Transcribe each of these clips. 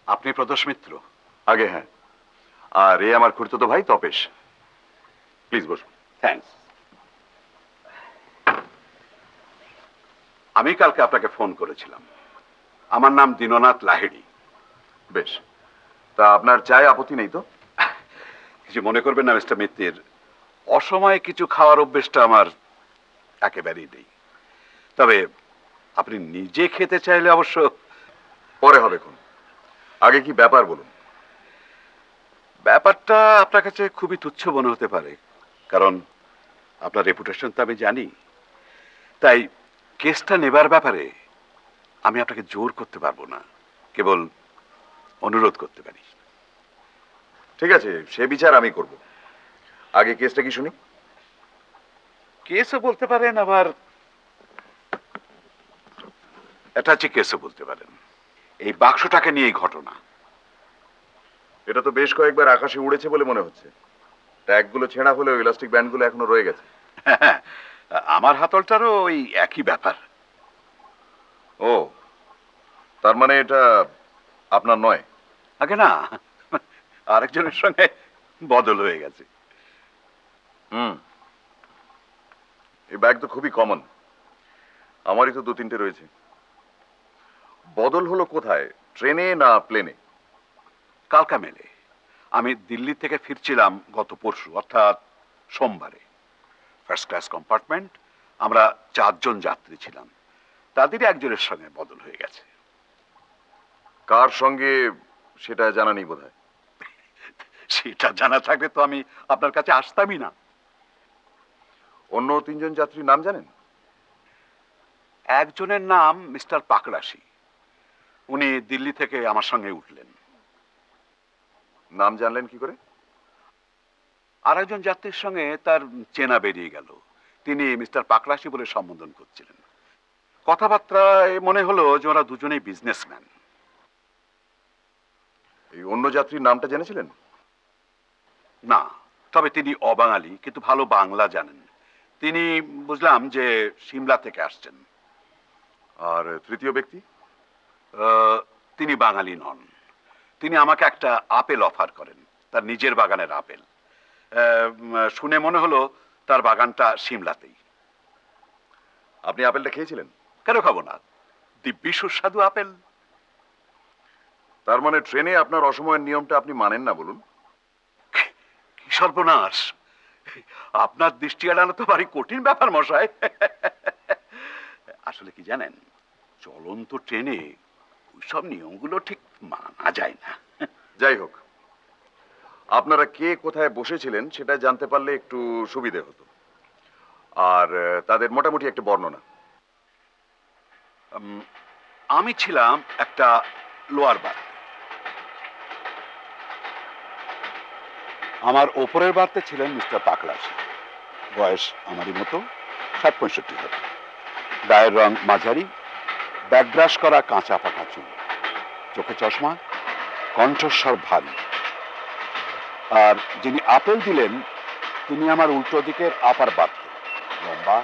আপনি প্রদোষ মিত্র? আগে হ্যাঁ, আর এ আমার খুড়তুতো ভাই তপেশ। প্লিজ বসুন। থ্যাঙ্কস। আমি কালকে আপনাকে ফোন করেছিলাম। আমার নাম দীননাথ লাহিড়ী। বেশ, তা আপনার চায় আপত্তি নেই তো? কিছু মনে করবেন না মিস্টার মিত্তির, অসময়ে কিছু খাওয়ার অভ্যেসটা আমার একেবারেই নেই। তবে আপনি নিজে খেতে চাইলে অবশ্য। পরে হবে কোন, আগে কি ব্যাপার বলুন। ব্যাপারটা আপনার কাছে খুবই তুচ্ছ মনে হতে পারে, কারণ আপনার রেপুটেশন তো আমি জানি। তাই কেসটা নেবার ব্যাপারে আমি আপনাকে জোর করতে পারবো না, কেবল অনুরোধ করতে পারি। ঠিক আছে, সে বিচার আমি করব। আগে কেসটা কি শুনি। কেসও বলতে পারেন, আবার অ্যাটাচি কেসও বলতে পারেন। এই বাক্সটাকে নিয়ে এই ঘটনা। এটা তো বেশ কয়েকবার আকাশে উড়েছে বলে মনে হচ্ছে। ট্যাগগুলো ছেঁড়া হলেও ইলাস্টিক ব্যান্ডগুলো এখনো রয়ে গেছে। আমার হাতলটারও ওই একই ব্যাপার। ও, তার মানে এটা আপনার নয়? আগে না, আরেকজনের সঙ্গে বদল হয়ে গেছে। এই ব্যাগ তো খুবই কমন, আমারই তো 2-3টে রয়েছে। বদল হলো কোথায়, ট্রেনে না প্লেনে? কালকা মেলে। আমি দিল্লি থেকে ফিরছিলাম গত পরশু, অর্থাৎ সোমবারে। ফার্স্ট ক্লাস কম্পার্টমেন্ট, আমরা 4জন যাত্রী ছিলাম। তাদেরই একজনের সঙ্গে বদল হয়ে গেছে। কার সঙ্গে সেটা জানা নেই বোধহয়। সেটা জানা থাকলে তো আমি আপনার কাছে আসতামই না। অন্য 3জন যাত্রীর নাম জানেন? একজনের নাম মিস্টার পাকড়াশি। উনি দিল্লি থেকে আমার সঙ্গে উঠলেন। নাম জানলেন কি করে? আর একজন যাত্রীর সঙ্গে তার চেনা বেরিয়ে গেল। তিনি মিস্টার পাকড়াশি বলে সম্বোধন করছিলেন। কথাবার্তায় মনে হলো যে ওরা দুজনেই বিজনেসম্যান। এই অন্য যাত্রীর নামটা জেনেছিলেন? না, তবে তিনি অবাঙালি, কিন্তু ভালো বাংলা জানেন। তিনি বুঝলাম যে সিমলা থেকে আসছেন। আর তৃতীয় ব্যক্তি? তিনি বাঙালি নন। তিনি আমাকে একটা আপেল অফার করেন, তার নিজের বাগানের আপেল। শুনে মনে হলো তার বাগানটা সিমলাতেই। আপনি আপেলটা খেয়েছিলেন? কেন খাবো না, দিব্যি সুস্বাদু আপেল। তার মানে ট্রেনে আপনার অসময়ের নিয়মটা আপনি মানেন না বলুন। কি সর্বনাশ! আপনার দৃষ্টি এড়ানো তো ভারী কঠিন ব্যাপার মশাই। আসলে কি জানেন, চলন্ত ট্রেনে ওইসব নিয়মগুলো ঠিক মানা যায় না। যাই হোক, আপনারা কে কোথায় বসেছিলেন সেটা জানতে পারলে একটু সুবিধে হতো। আর তাদের মোটামুটি একটা বর্ণনা। আমি ছিলাম একটা লোয়ার বার্থ। আমার ওপরের বার্থে ছিলেন মিস্টার পাকড়াশি। বয়স আমারই মতো, 60-65 হবে। গায়ের রং মাঝারি, ব্যাকব্রাশ করা কাঁচা পাকা চুল, চোখে চশমা, কণ্ঠস্বর ভারী। আর যিনি আপেল দিলেন তিনি আমার উল্টো দিকের আপার বার্থ। লম্বা,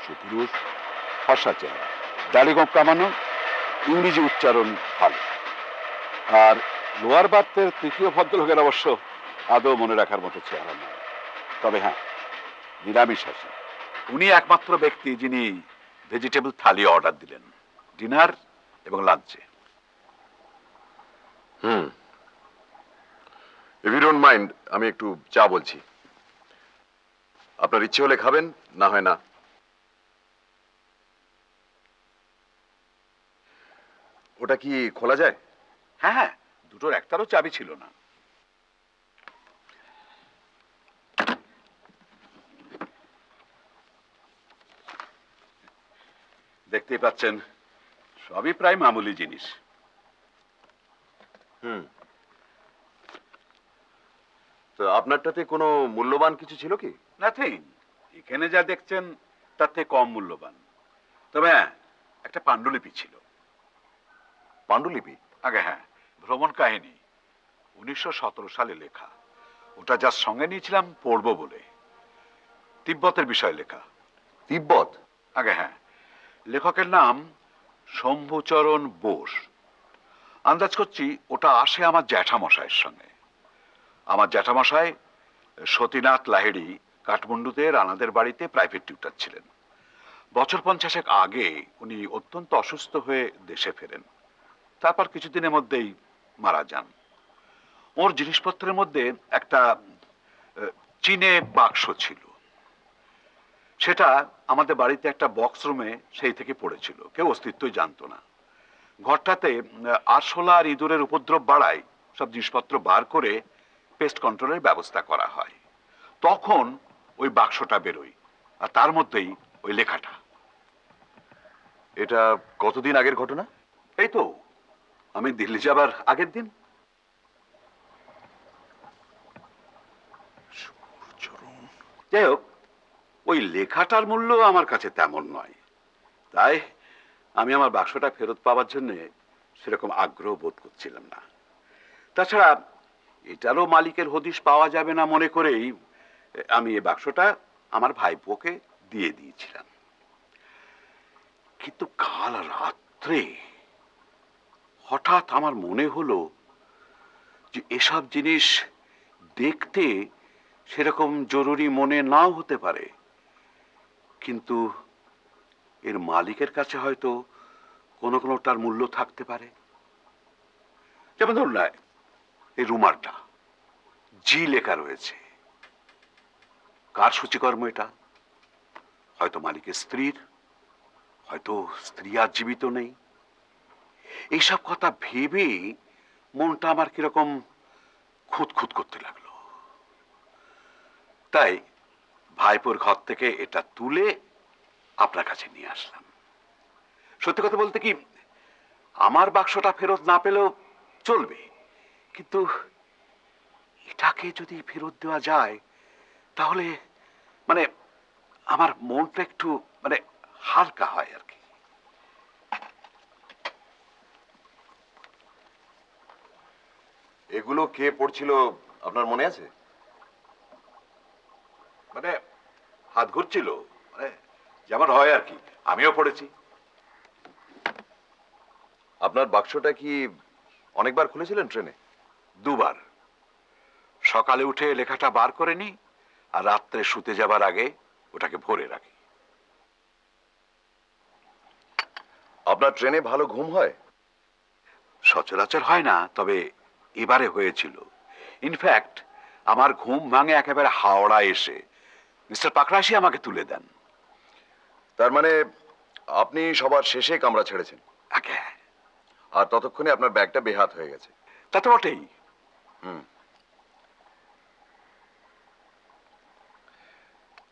সুপুরুষ, ফর্সা চেহারা, দাড়ি গোঁফ কামানো, ইংরেজি উচ্চারণ ভালো। আর লোয়ার বার্থের তৃতীয় ভদ্রলোকের অবশ্য আদৌ মনে রাখার মতো চেহারা নয়। তবে হ্যাঁ, নিরামিষাশী। উনি একমাত্র ব্যক্তি যিনি ভেজিটেবল থালি অর্ডার দিলেন, ডিনার এবং লাঞ্চে। ইফ ইউ ডোন্ট মাইন্ড, আমি একটু চা বলছি। আপনার ইচ্ছে হলে খাবেন, না হয় না। ওটা কি খোলা যায়? হ্যাঁ হ্যাঁ, দুটোর একটারও চাবি ছিল না। দেখতেই পাচ্ছেন, সবই প্রায় মামুলি জিনিস। তো আপনারটাতে কোনো মূল্যবান কিছু ছিল কি? নাথিং। এখানে যা দেখছেন তার থেকে কম মূল্যবান। তবে হ্যাঁ, একটা পাণ্ডুলিপি ছিল। পাণ্ডুলিপি? আগে হ্যাঁ, ভ্রমণ কাহিনী, 1917 সালে লেখা। ওটা যার সঙ্গে নিয়েছিলাম পড়বো বলে। তিব্বতের বিষয়ে লেখা। তিব্বত? আগে হ্যাঁ, লেখকের নাম শম্ভুচরণ বোস। আন্দাজ করছি ওটা আসে আমার জ্যাঠামশাইয়ের সঙ্গে। আমার জ্যাঠামশাই সতীনাথ লাহিড়ী কাঠমান্ডুতে রানাদের বাড়িতে প্রাইভেট টিউটার ছিলেন। বছর 50 আগে উনি অত্যন্ত অসুস্থ হয়ে দেশে ফেরেন। তারপর কিছুদিনের মধ্যেই মারা যান। ওর জিনিসপত্রের মধ্যে একটা চীনে বাক্স ছিল। সেটা আমাদের বাড়িতে একটা বক্স রুমে সেই থেকে পড়েছিল, কেউ অস্তিত্বই জানতো না। ঘরটাতে আরশোলা আর ইঁদুরের উপদ্রব বাড়ায় সব জিনিসপত্র বার করে পেস্ট কন্ট্রোলের ব্যবস্থা করা হয়। তখন ওই বাক্সটা বেরোয়, আর তার মধ্যেই ওই লেখাটা। এটা কতদিন আগের ঘটনা? এই তো আমি দিল্লি যাবার আগের দিন। যাই হোক, ওই লেখাটার মূল্য আমার কাছে তেমন নয়, তাই আমি আমার বাক্সটা ফেরত পাওয়ার জন্য সেরকম আগ্রহ বোধ করছিলাম না। তাছাড়া এটারও মালিকের হদিশ পাওয়া যাবে না মনে করেই আমি এই বাক্সটা আমার ভাইপোকে দিয়ে দিয়েছিলাম। কিন্তু কাল রাত্রে হঠাৎ আমার মনে হলো যে এসব জিনিস দেখতে সেরকম জরুরি মনে নাও হতে পারে, কিন্তু এর মালিকের কাছে হয়তো কোনো কোনোটার মূল্য থাকতে পারে। যেমন ধরুন না, এই রুমালটা জি লেখা রয়েছে। কার সূচিকর্ম এটা? হয়তো মালিকের স্ত্রীর, হয়তো স্ত্রী আর জীবিত নেই। এইসব কথা ভেবে মনটা আমার কিরকম খুঁতখুত করতে লাগলো। তাই ভাইপোর ঘর থেকে এটা তুলে আপনার কাছে নিয়ে আসলাম। সত্যি কথা বলতে কি, আমার বাক্সটা ফেরত না পেলেও চলবে, কিন্তু এটাকে যদি ফেরত দেওয়া যায় তাহলে মানে আমার মনটা একটু মানে হালকা হয় আর কি। এগুলো কে পড়ছিল আপনার মনে আছে? মানে হাত ঘুরছিল, মানে যেমন হয় আর কি, আমিও পড়েছি। আপনার বাক্সটা কি অনেকবার খুলেছিলেন ট্রেনে? দুবার। সকালে উঠে লেখাটা বার করে নি, আর রাত্রে শুতে যাবার আগে ওটাকে ভরে রাখি। আপনার ট্রেনে ভালো ঘুম হয়? সচরাচর হয় না, তবে এবারে হয়েছিল। ইনফ্যাক্ট আমার ঘুম ভাঙে একেবারে হাওড়া এসে মিস্টার পাকরাশি আমাকে তুলে দেন। তার মানে আপনি সবার শেষে কামরা ছেড়েছেন, আগে আর ততক্ষণে আপনার ব্যাগটা বেহাত হয়ে গেছে। তা তো বটেই।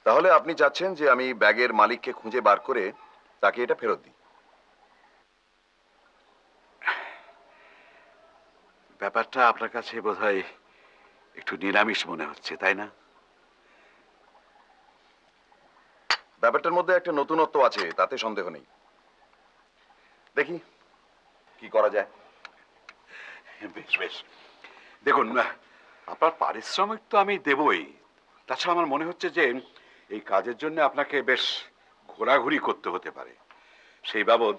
তাহলে আপনি চাচ্ছেন যে আমি ব্যাগের মালিককে খুঁজে বার করে তাকে এটা ফেরত দিই? ব্যাপারটা আপনার কাছে বোধহয় একটু নিরামিষ মনে হচ্ছে, তাই না? ব্যাপারটার মধ্যে একটা নতুনত্ব আছে, তাতে সন্দেহ নেই। দেখি কি করা যায়। বেশ বেশ, দেখুন, আপনার পারিশ্রমিক তো আমি দেবই। তাছাড়া আমার মনে হচ্ছে যে এই কাজের জন্য আপনাকে বেশ ঘোরাঘুরি করতে হতে পারে। সেই বাবদ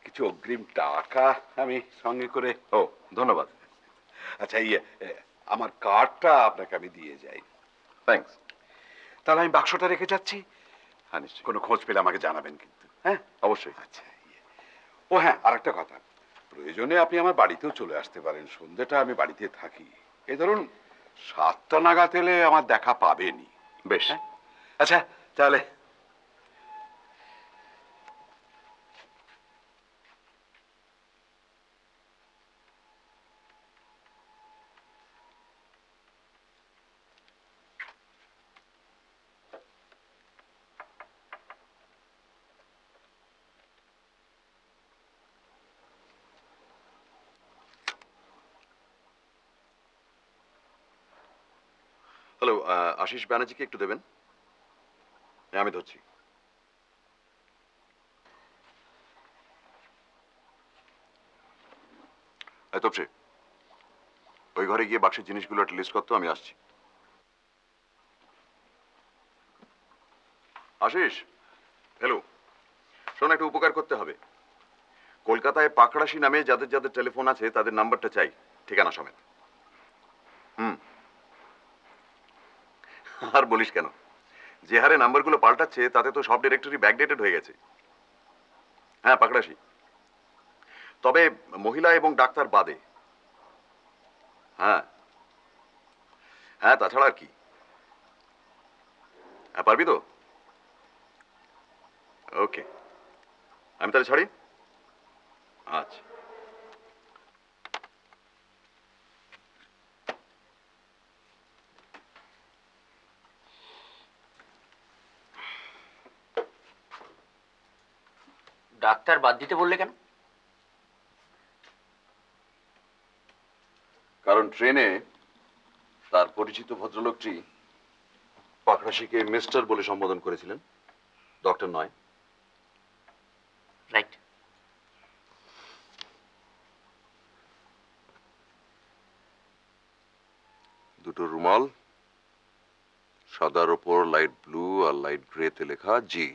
কিছু অগ্রিম টাকা আমি সঙ্গে করে। ও, ধন্যবাদ। আচ্ছা, আমার কার্ডটা আপনাকে আমি দিয়ে যাই। থ্যাঙ্কস। তাহলে আমি বাক্সটা রেখে যাচ্ছি। হ্যাঁ, নিশ্চয়ই। কোনো খোঁজ পেলে আমাকে জানাবেন কিন্তু, হ্যাঁ? অবশ্যই। আচ্ছা, ও হ্যাঁ, আরেকটা কথা, প্রয়োজনে আপনি আমার বাড়িতেও চলে আসতে পারেন। সন্ধ্যেটা আমি বাড়িতে থাকি। এই ধরুন 7টা নাগাদ এলে আমার দেখা পাবেনি। বেশ। হ্যাঁ? আচ্ছা, তাহলে। হ্যালো, আশিস ব্যানার্জিকে একটু দেবেন। হ্যাঁ, আমি ধরছি। তপসে, ওই ঘরে গিয়ে বাক্সের জিনিসগুলো একটা লিস্ট করতো, আমি আসছি। আশিস, হ্যালো, শোন, একটা উপকার করতে হবে। কলকাতায় পাকড়াশি নামে যাদের যাদের টেলিফোন আছে তাদের নাম্বারটা চাই, ঠিকানা সমেত। হুম। আর বলিস কেন, যে হারে নাম্বারগুলো পাল্টাচ্ছে তাতে তো সব ডিরেক্টরি ব্যাকডেটেড হয়ে গেছে। হ্যাঁ, পাকড়াশি। তবে মহিলা এবং ডাক্তার বাদে। হ্যাঁ হ্যাঁ, তাছাড়া আর কি। হ্যাঁ, পারবি তো? ওকে, আমি তাহলে ছাড়ি। আচ্ছা। ডাক্তার বাদ দিতে বললে কেন? কারণ ট্রেনে তার পরিচিত ভদ্রলোকটি পাকড়াশিকে মিস্টার বলে সম্বোধন করেছিলেন, ডক্টর নয়। রাইট। দুটো রুমাল, সাদার ওপর লাইট ব্লু আর লাইট গ্রেতে লেখা জি।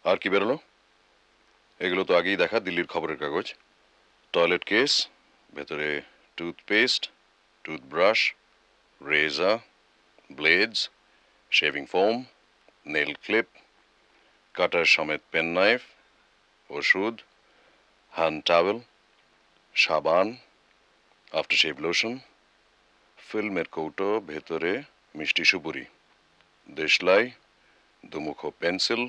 আর কি বেরোলো? এগুলো তো আগেই দেখা দিল্লির খবরের কাগজ। টয়লেট কেস, ভেতরে toothpaste, toothbrush, razor, blades, shaving foam, nail clip, cutter সমেত পেন নাইফ, ওষুধ, হ্যান্ড টাওয়েল, সাবান, আফটারশেভ লোশন, ফিল্মের কৌটো, ভেতরে মিষ্টি সুপুরি, দেশলাই, দুমুখো pencil,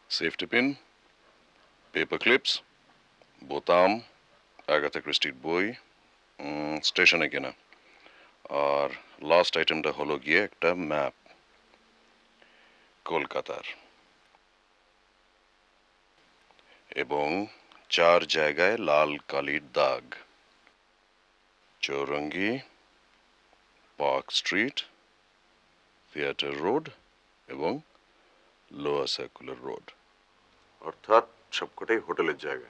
safety pin, paper clips, বোতাম, আগাথা ক্রিস্টির বই, স্টেশনে কেনা। আর লাস্ট আইটেমটা হলো গিয়ে একটা ম্যাপ কলকাতার, এবং 4 জায়গায় লাল কালির দাগ: Chowringhee, park street, theatre road এবং লোয়ার সার্কুলার রোড। অর্থাৎ সবকটাই হোটেলের জায়গা।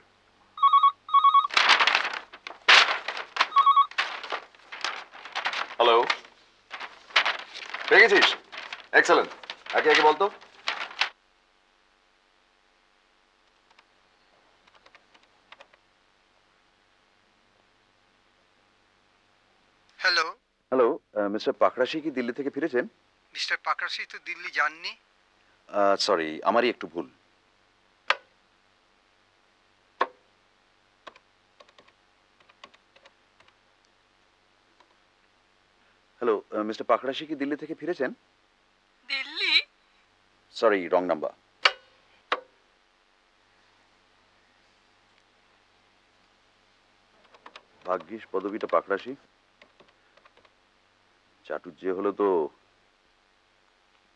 হ্যালো, পেয়ে গেছিস? এক্সেলেন্ট। একে একে বলতো। হ্যালো, হ্যালো, মিস্টার পাকড়াশি কি দিল্লি থেকে ফিরেছেন? মিস্টার পাকরাশি তো দিল্লি যাননি। সরি, আমারই একটু ভুল। হ্যালো, মিস্টার পাকড়াশি কি দিল্লি থেকে ফিরেছেন? দিল্লি? Sorry, wrong number. ভাগ্যিস পদবিটা পাকড়াশি, চাটুর্যে হলো তো।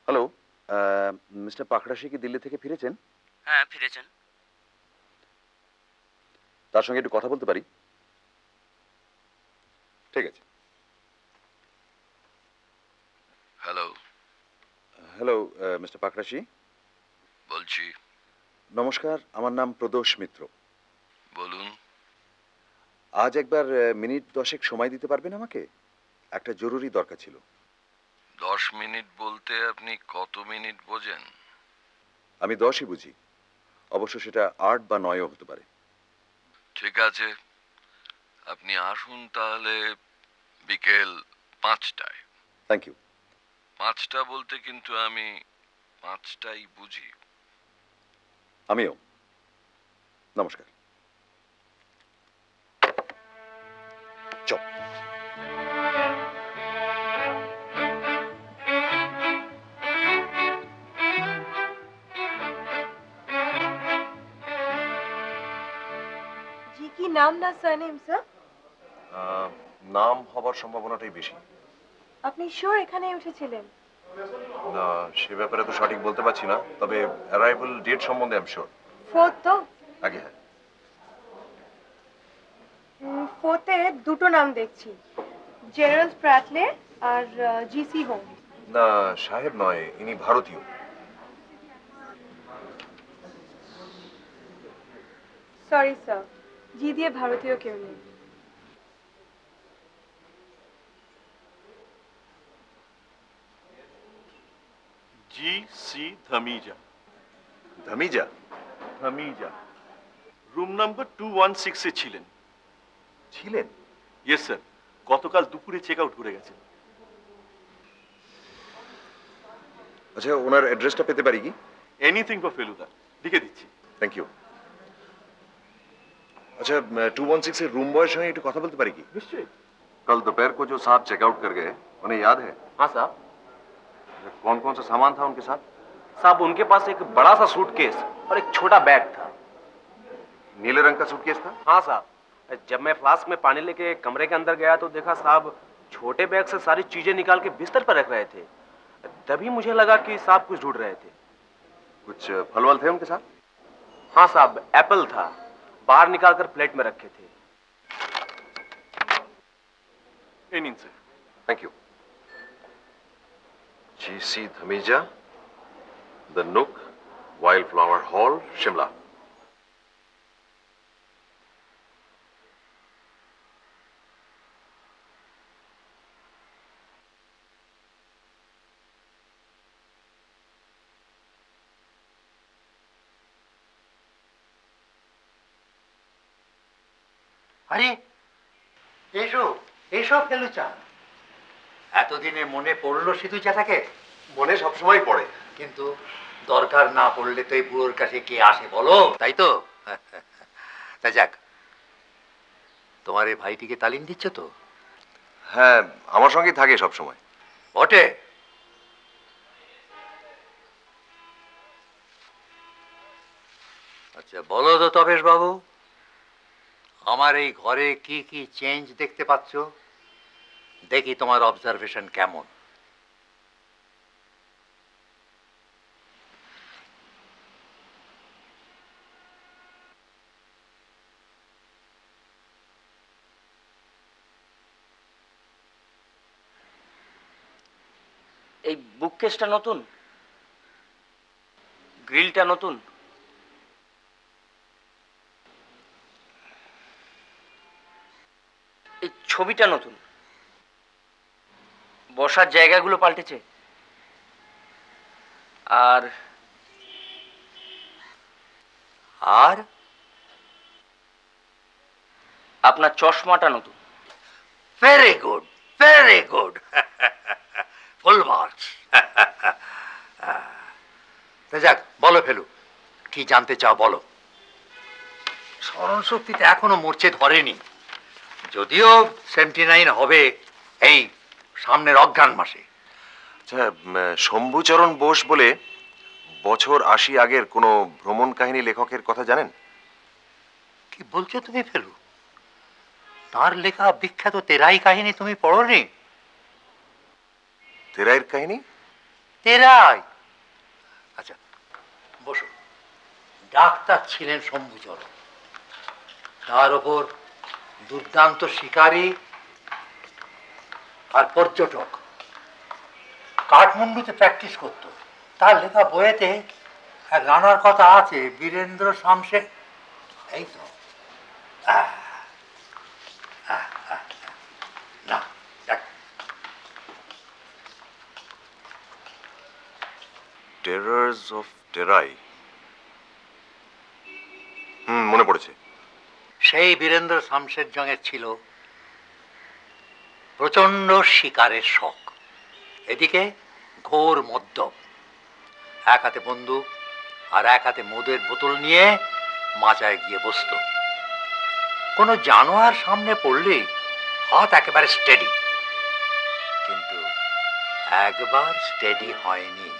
হ্যালো, মিস্টার পাকড়াশি কি দিল্লি থেকে ফিরেছেন? হ্যাঁ, ফিরেছেন। তার সঙ্গে একটু কথা বলতে পারি? ঠিক আছে। Hello, hello, mister Pakrashi. বলছি। নমস্কার, আমার নাম প্রদোষ মিত্র। বলুন। আজ একবার মিনিট 10 সময় দিতে পারবেন আমাকে? একটা জরুরি দরকার ছিল। 10 মিনিট বলতে আপনি কত মিনিট বোঝেন? আমি 10ই বুঝি, অবশ্য সেটা 8 বা 9ও হতে পারে। ঠিক আছে, আপনি আসুন তাহলে বিকেল 5টায়। Thank you. 5টা বলতে কিন্তু আমি 5টাই বুঝি। আমিও। নমস্কার। চল। জি কি নাম না সারনেম স্যার? নাম হবার সম্ভাবনাটাই বেশি। আপনি শিওর এখানে উঠেছিলেন? না, সে ব্যাপারে তো সঠিক বলতে পারছি না, তবে অ্যারাইভাল ডেট সম্বন্ধে আমি শিওর। ফোর্থ তো? আগে হ্যাঁ। ফোর্থে দুটো নাম দেখছি, জেরাল্ড প্র্যাটলে আর জিসি হোম। না, সাহেব নয়, ইনি ভারতীয়। সরি স্যার, জি দিয়ে ভারতীয় কেউ নেই। जी सी धमीजा। ধামিজা? হামিজা রুম নাম্বার 216 এ ছিলেন। ছিলেন? ইয়েস স্যার, গতকাল দুপুরে চেক আউট করে গেছেন। আচ্ছা, ওনার অ্যাড্রেসটা পেতে পারি কি? এনিথিং ফর ফেলুদা, লিখে দিচ্ছি। Thank you. अच्छा 216 से रूम बॉय संगे একটু কথা বলতে পারি কি? নিশ্চয়ই। कल दोपहर को जो साहब चेकआउट कर गए उन्हें याद है? हाँ साहब। कौन कौन सा सामान था उनके साथ? साहब उनके पास एक बड़ा सा सूटकेस और एक छोटा बैग था। नीले रंग का सूटकेस था? हाँ साहब, जब मैं फ्लास्क में पानी लेके कमरे के अंदर गया तो देखा साहब छोटे बैग से सारी चीजें निकाल के बिस्तर पर रख रहे थे। तभी मुझे लगा कि साहब कुछ ढूंढ रहे थे। कुछ फल वल थे उनके साथ? हाँ साहब, एप्पल था, बाहर निकाल कर प्लेट में रखे थे। এই নিন sir. Thank you. GC Dhamija, the नुक, वाइल्ड फ्लावर हॉल, शिमला। আরে এসো এসো ফেলুচা, এতদিনে মনে পড়লো সিধুচাটাকে? মনে সব সময় পড়ে, কিন্তু দরকার না পড়লে তো এই বুড়োর কাছে কে আসে বলো, তাই তো? তা যাক, তোমার এই ভাইটিকে তালিম দিচ্ছ তো? হ্যাঁ, আমার সঙ্গেই থাকে সব সময়। বটে। আচ্ছা বলো তো তপেশ বাবু, আমার এই ঘরে কি কি চেঞ্জ দেখতে পাচ্ছ? দেখি তোমার অবজারভেশন কেমন। এই বুককেসটা নতুন, গ্রিলটা নতুন, এই ছবিটা নতুন, বসার জায়গাগুলো পাল্টেছে, আর আর আপনার চশমাটা নতুন। Very good, very good, full marks. তা যাক, বলো ফেলু, কি জানতে চাও বলো। স্মরণ শক্তিটা এখনো মরচে ধরেনি, যদিও 79 হবে এই সামনের অজ্ঞান মাসে। আচ্ছা, শম্ভুচরণ বোস বলে বছর 80 আগের কোনো ভ্রমণ কাহিনী লেখকের কথা জানেন? কি বলছো তুমি ফেলু? তার লেখা বিখ্যাত তেরাই কাহিনী তুমি পড়োনি? তেরাইয়ের কাহিনী? তেরাই? আচ্ছা বসো। ডাক্তার ছিলেন শম্ভুচরণ, তার ওপর দুর্দান্ত শিকারী আর পর্যটক, কাঠমান্ডুতে প্র্যাকটিস করত। তার লেখা বইয়েতে এক রানার কথা আছে, বীরেন্দ্র শামশের। এই তো না, দেখ, টেরার্স অফ টেরাই। মনে পড়েছে। সেই বীরেন্দ্র শামশের জঙের ছিল প্রচন্ড শিকারের শখ, এদিকে ঘোর মদ্যপ, এক হাতে বন্দুক আর এক হাতে মদের বোতল নিয়ে মাচায় গিয়ে বসত। কোনো জানোয়ার সামনে পড়লেই হাত একেবারে স্টেডি, কিন্তু একবার স্টেডি হয়নি,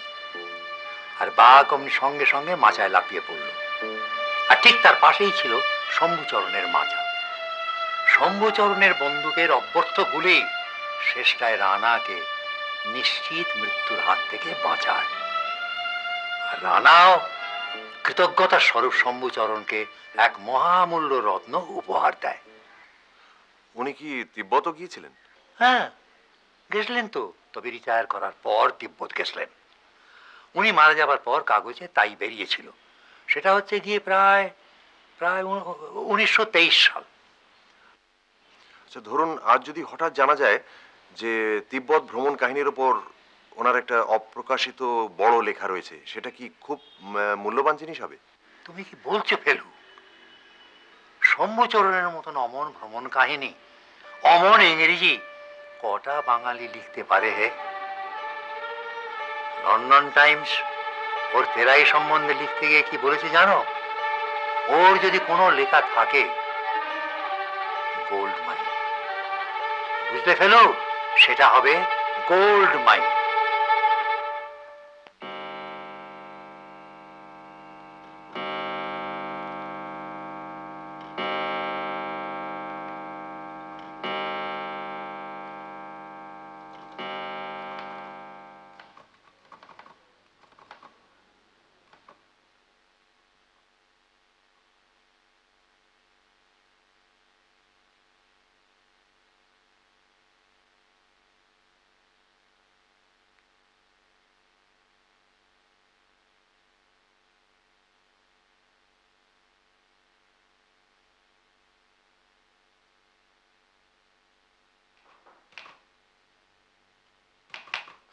আর বাঘ অমনি সঙ্গে সঙ্গে মাচায় লাফিয়ে পড়ল। আর ঠিক তার পাশেই ছিল শম্ভুচরণের মাচা। শম্ভুচরণের বন্দুকের অব্যর্থ গুলি শেষটায় রানাকে নিশ্চিত মৃত্যুর হাত থেকে বাঁচায়। আর রানাও কৃতজ্ঞতার স্বরূপ শম্ভুচরণকে এক মহামূল্য রত্ন উপহার দেয়। উনি কি তিব্বতও গিয়েছিলেন? হ্যাঁ গেছিলেন তো, তবে রিটায়ার করার পর তিব্বত গেছিলেন। উনি মারা যাবার পর কাগজে তাই বেরিয়েছিল। সেটা হচ্ছে গিয়ে প্রায় 1923 সাল। আচ্ছা ধরুন, আজ যদি হঠাৎ জানা যায় যে তিব্বত ভ্রমণ কাহিনীর উপর ওনার একটা অপ্রকাশিত বড় লেখা রয়েছে, সেটা কি খুব মূল্যবান জিনিস হবে? তুমি কি বলছো ফেলু? শম্ভুচরণের মতন অমন ভ্রমণ কাহিনী, অমন ইংরেজি কটা বাঙালি লিখতে পারে হে? লন্ডন টাইমস ওর ফেরাই সম্বন্ধে লিখতে গিয়ে কি বলেছে জানো? ওর যদি কোনো লেখা থাকে, গোল্ড মাইন, বুঝতে ফেলু, সেটা হবে gold mine.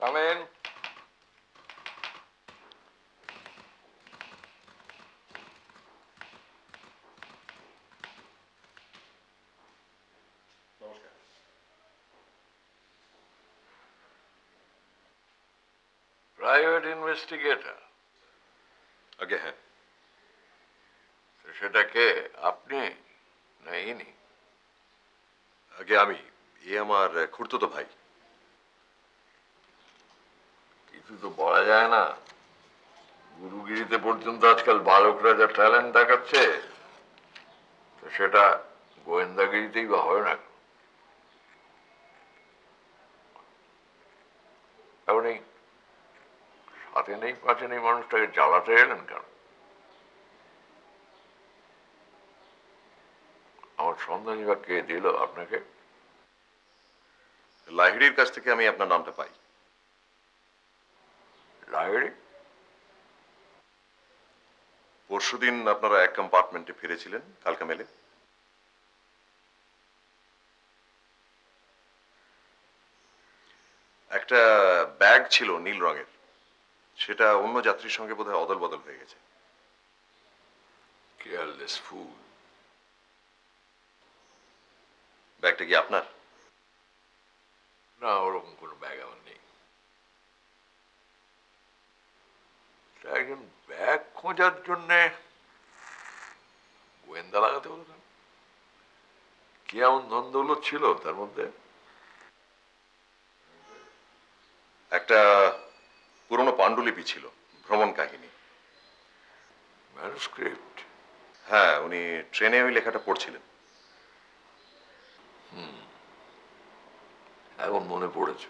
Come in. Private investigator. আগে হ্যাঁ। তো সেটা কে, আপনি না ইনি? আগে আমি, এ আমার খুড়তুতো ভাই। কিছু তো বলা যায় না। গুরুগিরিতে পর্যন্ত আজকাল বালকরা যা ট্যালেন্ট দেখাচ্ছে, তো সেটা গোয়েন্দাগিরিতেই বা হয় না। আপনি সাথে নেই পাশে নেই মানুষটাকে জ্বালাতে এলেন কেন? আমার সন্ধানী বা কে দিল আপনাকে? লাহিড়ির কাছ থেকে আমি আপনার নামটা পাই। লাহিড়ি? পরশুদিন আপনারা এক কম্পার্টমেন্টে ফিরেছিলেন কালকা মেলে। একটা ব্যাগ ছিল নীল রঙের, সেটা অন্য যাত্রীর সঙ্গে বোধহয় অদল বদল হয়ে গেছে। কেয়ারলেস ফুল। ব্যাগটা কি আপনার? না, ওরকম কোনো ব্যাগ আমার নেই। একজন ব্যাগ খোঁজার জন্য গোয়েন্দা লাগাতে হলো কেন? কি এমন দ্বন্দ্ব ছিল তার মধ্যে? একটা পুরনো পাণ্ডুলিপি ছিল, ভ্রমণ কাহিনী। ম্যানুস্ক্রিপ্ট? হ্যাঁ, উনি ট্রেনে ওই লেখাটা পড়ছিলেন। এখন মনে পড়েছে।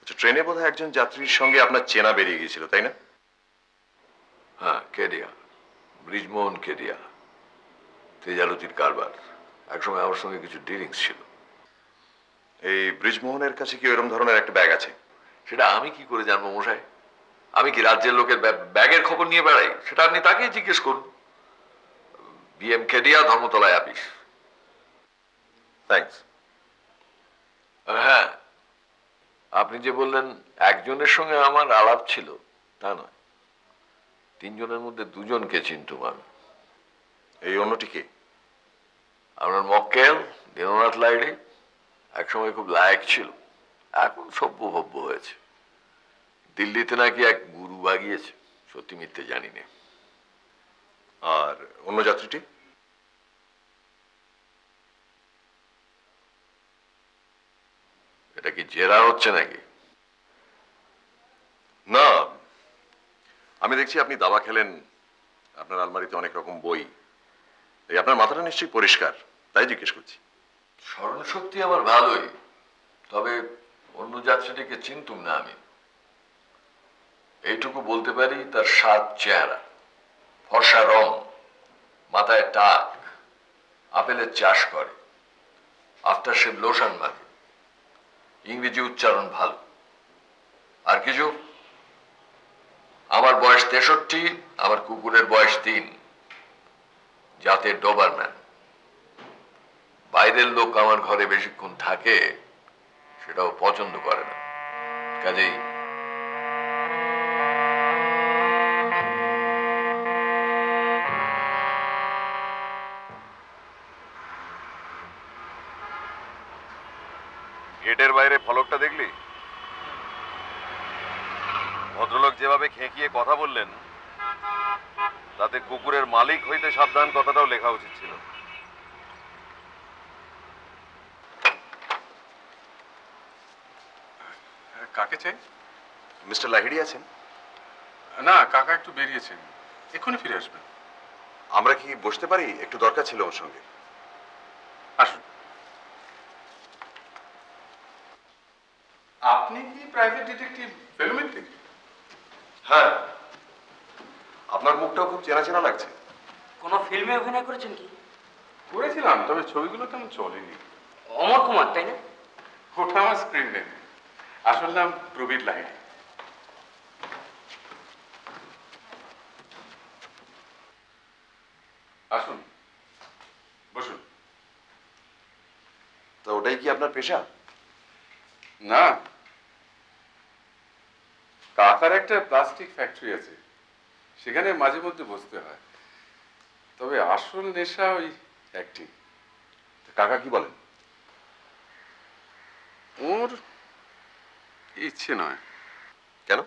আচ্ছা, ট্রেনে বোধহয় একজন যাত্রীর সঙ্গে আপনার চেনা বেরিয়ে গিয়েছিল, তাই না? হ্যাঁ, কেডিয়া, ব্রিজমোহন কেডিয়া, তেজালতির কারবার। একসময় আমার সঙ্গে কিছু ডিলিংস ছিল। এই ব্রিজমোহনের কাছে কি এরকম ধরনের একটা ব্যাগ আছে? সেটা আমি কি করে জানবো মশাই? আমি কি রাজ্যের লোকের ব্যাগের খবর নিয়ে বেড়াই? সেটা আপনি তাকেই জিজ্ঞেস করুন। বিএম কেডিয়া, ধর্মতলায় আপিস। থ্যাঙ্কস। হ্যাঁ, আপনি যে বললেন একজনের সঙ্গে আমার আলাপ ছিল, তা নয়। তিনজনের মধ্যে দুজনকে চিনতুম আমি। এই অন্যটি কে? আপনার মক্কেল দীননাথ লাইড়ি একসময় খুব লায়ক ছিল, এখন সভ্যভব্য হয়েছে। দিল্লিতে নাকি এক গুরু বাগিয়েছে, সত্যি মিথ্যে জানি না। আর অন্য যাত্রীটি? এটা কি জেরা হচ্ছে নাকি? না, আমি দেখছি আপনি দাবা খেলেন, আপনার আলমারিতে অনেক রকম বই। এই আপনার মাথাটা নিশ্চয়ই পরিষ্কার, তাই জিজ্ঞেস করছি। স্মরণশক্তি আমার ভালোই, তবে অন্য যাত্রীটিকে চিনতুম না আমি। এইটুকু বলতে পারি, তার সাত চেহারা, ফর্সা রং, মাথায় টাক, আপেলের চাষ করে, আফটার শেভ লোশন মাখে, ইংরেজি উচ্চারণ ভালো। আর কিছু? আমার বয়স 63, আমার কুকুরের বয়স 3, জাতের ডোবারম্যান। বাইরের লোক আমার ঘরে বেশিক্ষণ থাকে সেটাও পছন্দ করে না। কাজেই গেটের বাইরে ফলকটা দেখলি? ভদ্রলোক যেভাবে খেঁকিয়ে কথা বললেন, তাতে কুকুরের মালিক হইতে সাবধান কথাটাও লেখা উচিত ছিল। কাকে চাই? মিস্টার লাহিড়ী আছেন? না, কাকা একটু বেরিয়েছেন, এক্ষুনি ফিরে আসবেন। আমরা কি বসতে পারি? একটু দরকার ছিল ওর সঙ্গে। আসুন। আপনি কি প্রাইভেট ডিটেকটিভ ফেলুমিত্তিক? হ্যাঁ, আপনার মুখটাও খুব চেনা চেনা লাগছে। কোনো ফিল্মে অভিনয় করেছেন কি? করেছিলাম, তবে ছবিগুলো তেমন চলেনি। অমর কুমার, তাই না? ওটা আমার স্ক্রিন নেম। আসল নাম প্রবীর লাহিড়ী। আসুন, বসুন। তো ওটাই কি আপনার পেশা? না, কাকার একটা প্লাস্টিক ফ্যাক্টরি আছে, সেখানে মাঝে মধ্যে বসতে হয়। তবে আসল নেশা ওই অ্যাক্টিং। কাকা কি বলেন? ওর ইচ্ছে নয়। কেন?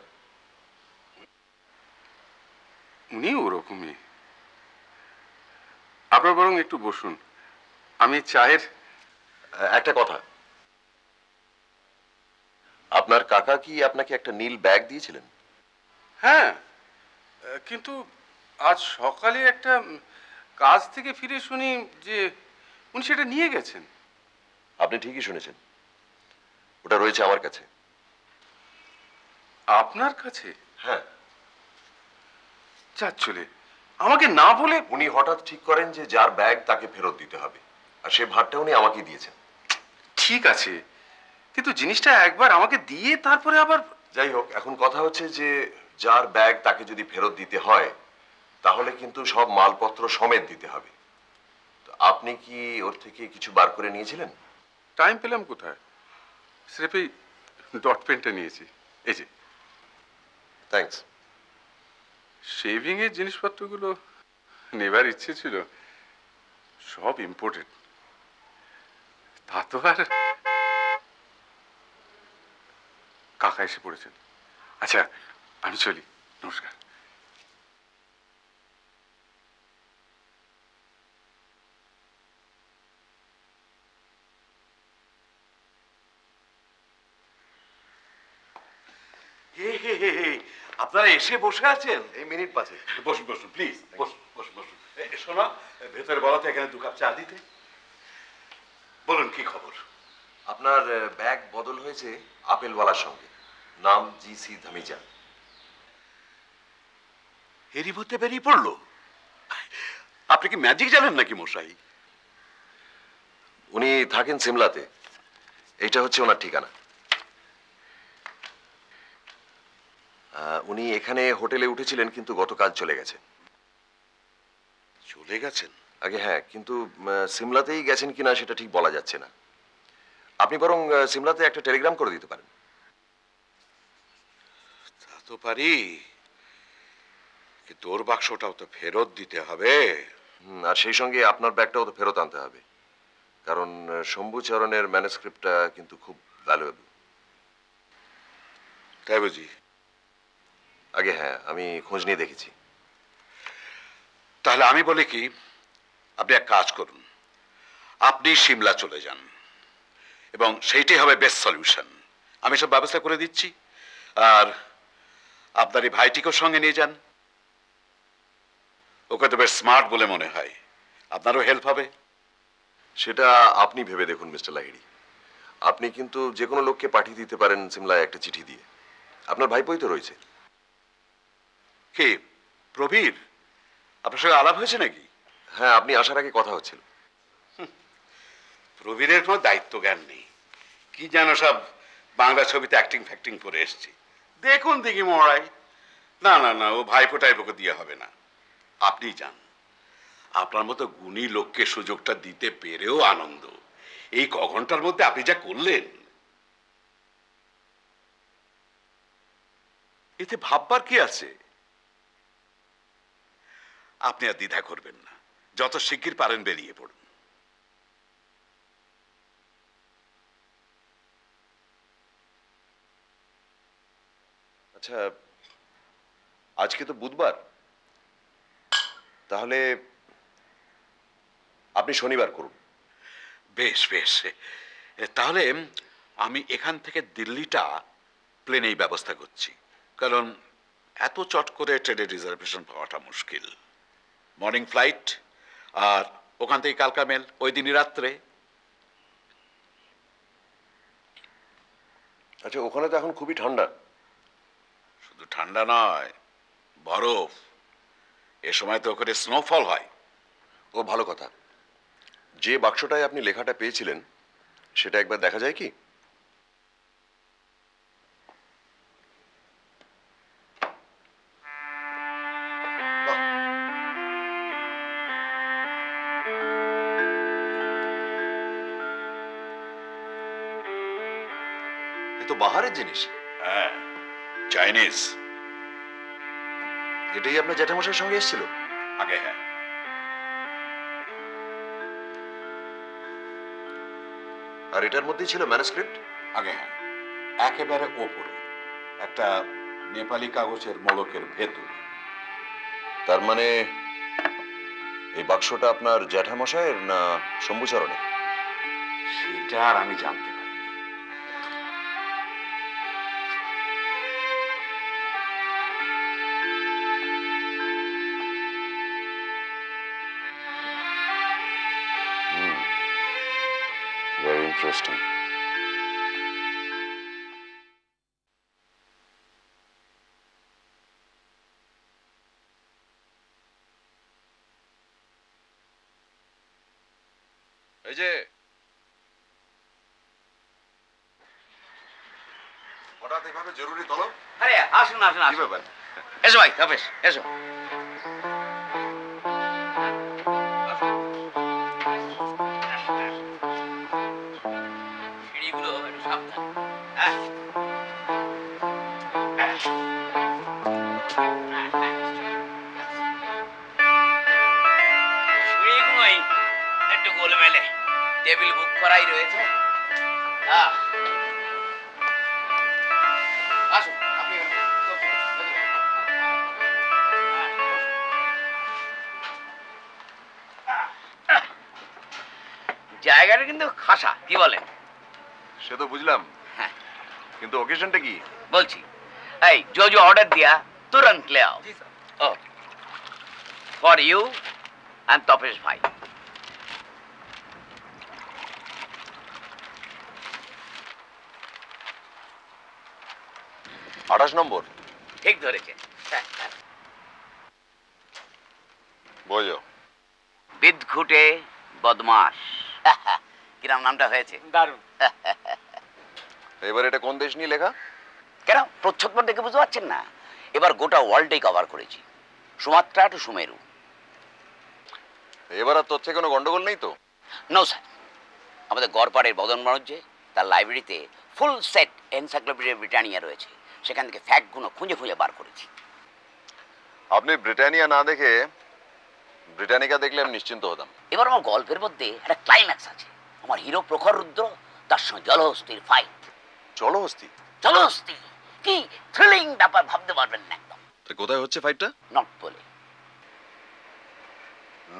উনি ওরকমই। আপনার বরং একটু বসুন, আমি চায়ের। একটা কথা, আপনার কাকা কি আপনাকে একটা নীল ব্যাগ দিয়েছিলেন? হ্যাঁ, কিন্তু আজ সকালে একটা কাজ থেকে ফিরে শুনি যে উনি সেটা নিয়ে গেছেন। আপনি ঠিকই শুনেছেন, ওটা রয়েছে আমার কাছে। আপনার কাছে? হ্যাঁ। চাচ্ছলে আমাকে না বলে? উনি হঠাৎ ঠিক করেন যে যার ব্যাগ তাকে ফেরত দিতে হবে, আর সে ভারটা উনি আমাকে দিয়েছেন। ঠিক আছে, কিন্তু জিনিসটা একবার আমাকে দিয়ে তারপরে আবার। যাই হোক, এখন কথা হচ্ছে যে যার ব্যাগ তাকে যদি ফেরত দিতে হয়, তাহলে কিন্তু সব মালপত্র সমেত দিতে হবে। তো আপনি কি ওর থেকে কিছু বার করে নিয়েছিলেন? টাইম পেলাম কোথায়, স্রেফ এই ডট পেনটা নিয়েছি। এই যে। থ্যাঙ্কস। শেভিং এর জিনিসপত্রগুলো নেবার ইচ্ছে ছিল, সব ইম্পোর্টেড। তা তো আর। কাকা এসে পড়েছেন। আচ্ছা, আমি চলি, নমস্কার। আপনারা এসে বসে আছেন? এই মিনিট পাঁচে। বসুন বসুন প্লিজ, বসুন বসুন বসুন। শোনো, ভেতরে বলো তো এখানে 2 কাপ চা দিতে। বলুন, কি খবর? আপনার ব্যাগ বদল হয়েছে আপেলওয়ালার সঙ্গে, নাম জি.সি. ধামিজা। এরই মধ্যে বেরিয়ে পড়লো? আপনি কি ম্যাজিক জানেন নাকি মশাই? উনি থাকেন সিমলাতে, এইটা হচ্ছে ওনার ঠিকানা। উনি এখানে হোটেলে উঠেছিলেন, কিন্তু গতকাল চলে গেছেন। চলে গেছেন? আগে হ্যাঁ, কিন্তু সিমলাতেই গেছেন কিনা সেটা ঠিক বলা যাচ্ছে না। আপনি বরং সিমলাতে একটা টেলিগ্রাম করে দিতে পারেন। তা তো পারি, কিন্তু ওর বাক্সটাও তো ফেরত দিতে হবে। আর সেই সঙ্গে আপনার ব্যাগটাও তো ফেরত আনতে হবে, কারণ শম্ভুচরণের ম্যানুস্ক্রিপ্টটা কিন্তু খুব ভ্যালুয়েবল। তাই বুঝি? আগে হ্যাঁ, আমি খোঁজ নিয়ে দেখেছি। তাহলে আমি বলি কি, আপনি এক কাজ করুন, আপনি সিমলা চলে যান, এবং সেইটাই হবে বেস্ট সলিউশন। আমি সব ব্যবস্থা করে দিচ্ছি। আর আপনার এই ভাইটিকেও সঙ্গে নিয়ে যান, ওকে তো বেশ স্মার্ট বলে মনে হয়, আপনারও হেল্প হবে। সেটা আপনি ভেবে দেখুন মিস্টার লাহিড়ী। আপনি কিন্তু যে কোনো লোককে পাঠিয়ে দিতে পারেন সিমলায় একটা চিঠি দিয়ে। আপনার ভাইপোই তো রয়েছে। কে? প্রবীর? আপনার সঙ্গে আলাপ হয়েছে নাকি? হ্যাঁ, আপনি আসার আগে কথা হচ্ছিল। প্রবীরের কোনো দায়িত্ব জ্ঞান নেই, কি যেন সব বাংলা ছবিতে অ্যাক্টিং ফ্যাক্টিং করে এসছে। দেখুন দেখি মরাই। না না না, ও ভাইপো টাইপোকে দিয়ে হবে না। আপনি যান, আপনার মতো গুণী লোককে সুযোগটা দিতে পেরেও আনন্দ। এই ক ঘন্টার মধ্যে আপনি যা করলেন। এতে ভাববার কি আছে? আপনি আর দ্বিধা করবেন না, যত শিগগির পারেন বেরিয়ে পড়ুন। আচ্ছা, আজকে তো বুধবার, তাহলে আপনি শনিবার করুন। বেশ বেশ, তাহলে আমি এখান থেকে দিল্লিটা প্লেনেই ব্যবস্থা করছি, কারণ এত চট করে ট্রেনের রিজার্ভেশন পাওয়াটা মুশকিল। মর্নিং ফ্লাইট, আর ওখান থেকে কালকা মেল ওই দিনই রাত্রে। আচ্ছা, ওখানে তো এখন খুবই ঠান্ডা। শুধু ঠান্ডা নয়, বরফ। এ সময় তো ওখানে স্নোফল হয়। ও ভালো কথা। যে বাক্সটায় আপনি লেখাটা পেয়েছিলেন সেটা একবার দেখা যায় কি? এ তো বাহারের জিনিস। হ্যাঁ, চাইনিজ। এটাই আপনার জ্যাঠামশাইয়ের সঙ্গে এসেছিল? আগে হ্যাঁ। আর এটার মধ্যেই ছিল ম্যানুস্ক্রিপ্ট? আগে হ্যাঁ, একেবারে ওপরে একটা নেপালি কাগজের মোড়কের ভেতর। তার মানে এই বাক্সটা আপনার জ্যাঠামশাইয়ের না শম্ভুচরণের? সেটা আর আমি জানতে পারি। Very interesting. এই যে হঠাৎ এভাবে জরুরি তলব? আরে আসুন আসুন কি আসুন। ব্যাপার? এসো ভাই তপেশ, এসো। সিঁড়িগুলো একটু সাবধান। হ্যাঁ। সিঁড়িগুলোই একটু গোলমেলে, টেবিল বুক করাই রয়েছে। আসুন আপনি জায়গাটা কিন্তু খাসা, কি বলেন? সে তো বুঝলাম, হ্যাঁ কিন্তু অকেশনটা কি? বলছি, এই जो जो ऑर्डर दिया तुरंत ले आओ। ओ फॉर यू एंड तपेश भाई। আঠাশ নম্বর। ঠিক ধরেছে। বোঝো। বিদঘুটে বদমাস। কিরাম নামটা হয়েছে? দারুণ। এবার এটা কোন দেশ নিয়ে লেখা? কেন প্রচ্ছদ দেখে বুঝতে পারছেন না? এবার গোটা ওয়ার্ল্ডেই কভার করেছি, সুমাত্রা টু সুমেরু। এবার আর তথ্যে কোনো গন্ডগোল নেই তো? নো স্যার, আমাদের গড়পাড়ের বদন বাণিজ্যে তার লাইব্রেরিতে ফুল সেট এনসাইক্লোপিডিয়া ব্রিটানিয়া রয়েছে, সেখান থেকে ফ্যাক্টগুলো খুঁজে খুঁজে বার করেছি। আপনি ব্রিটানিয়া না দেখে ব্রিটানিকা দেখলে আমি নিশ্চিন্ত হতাম। এবার আমার গল্পের মধ্যে একটা ক্লাইম্যাক্স আছে। আমার হিরো প্রখর রুদ্র, তার সঙ্গে জলহস্তির ফাইট। জলহস্তি? জলহস্তি কি থ্রিলিং ব্যাপার, ভাবতে পারবেন না একদম। তা কোথায় হচ্ছে ফাইটটা? নর্থ পোলে।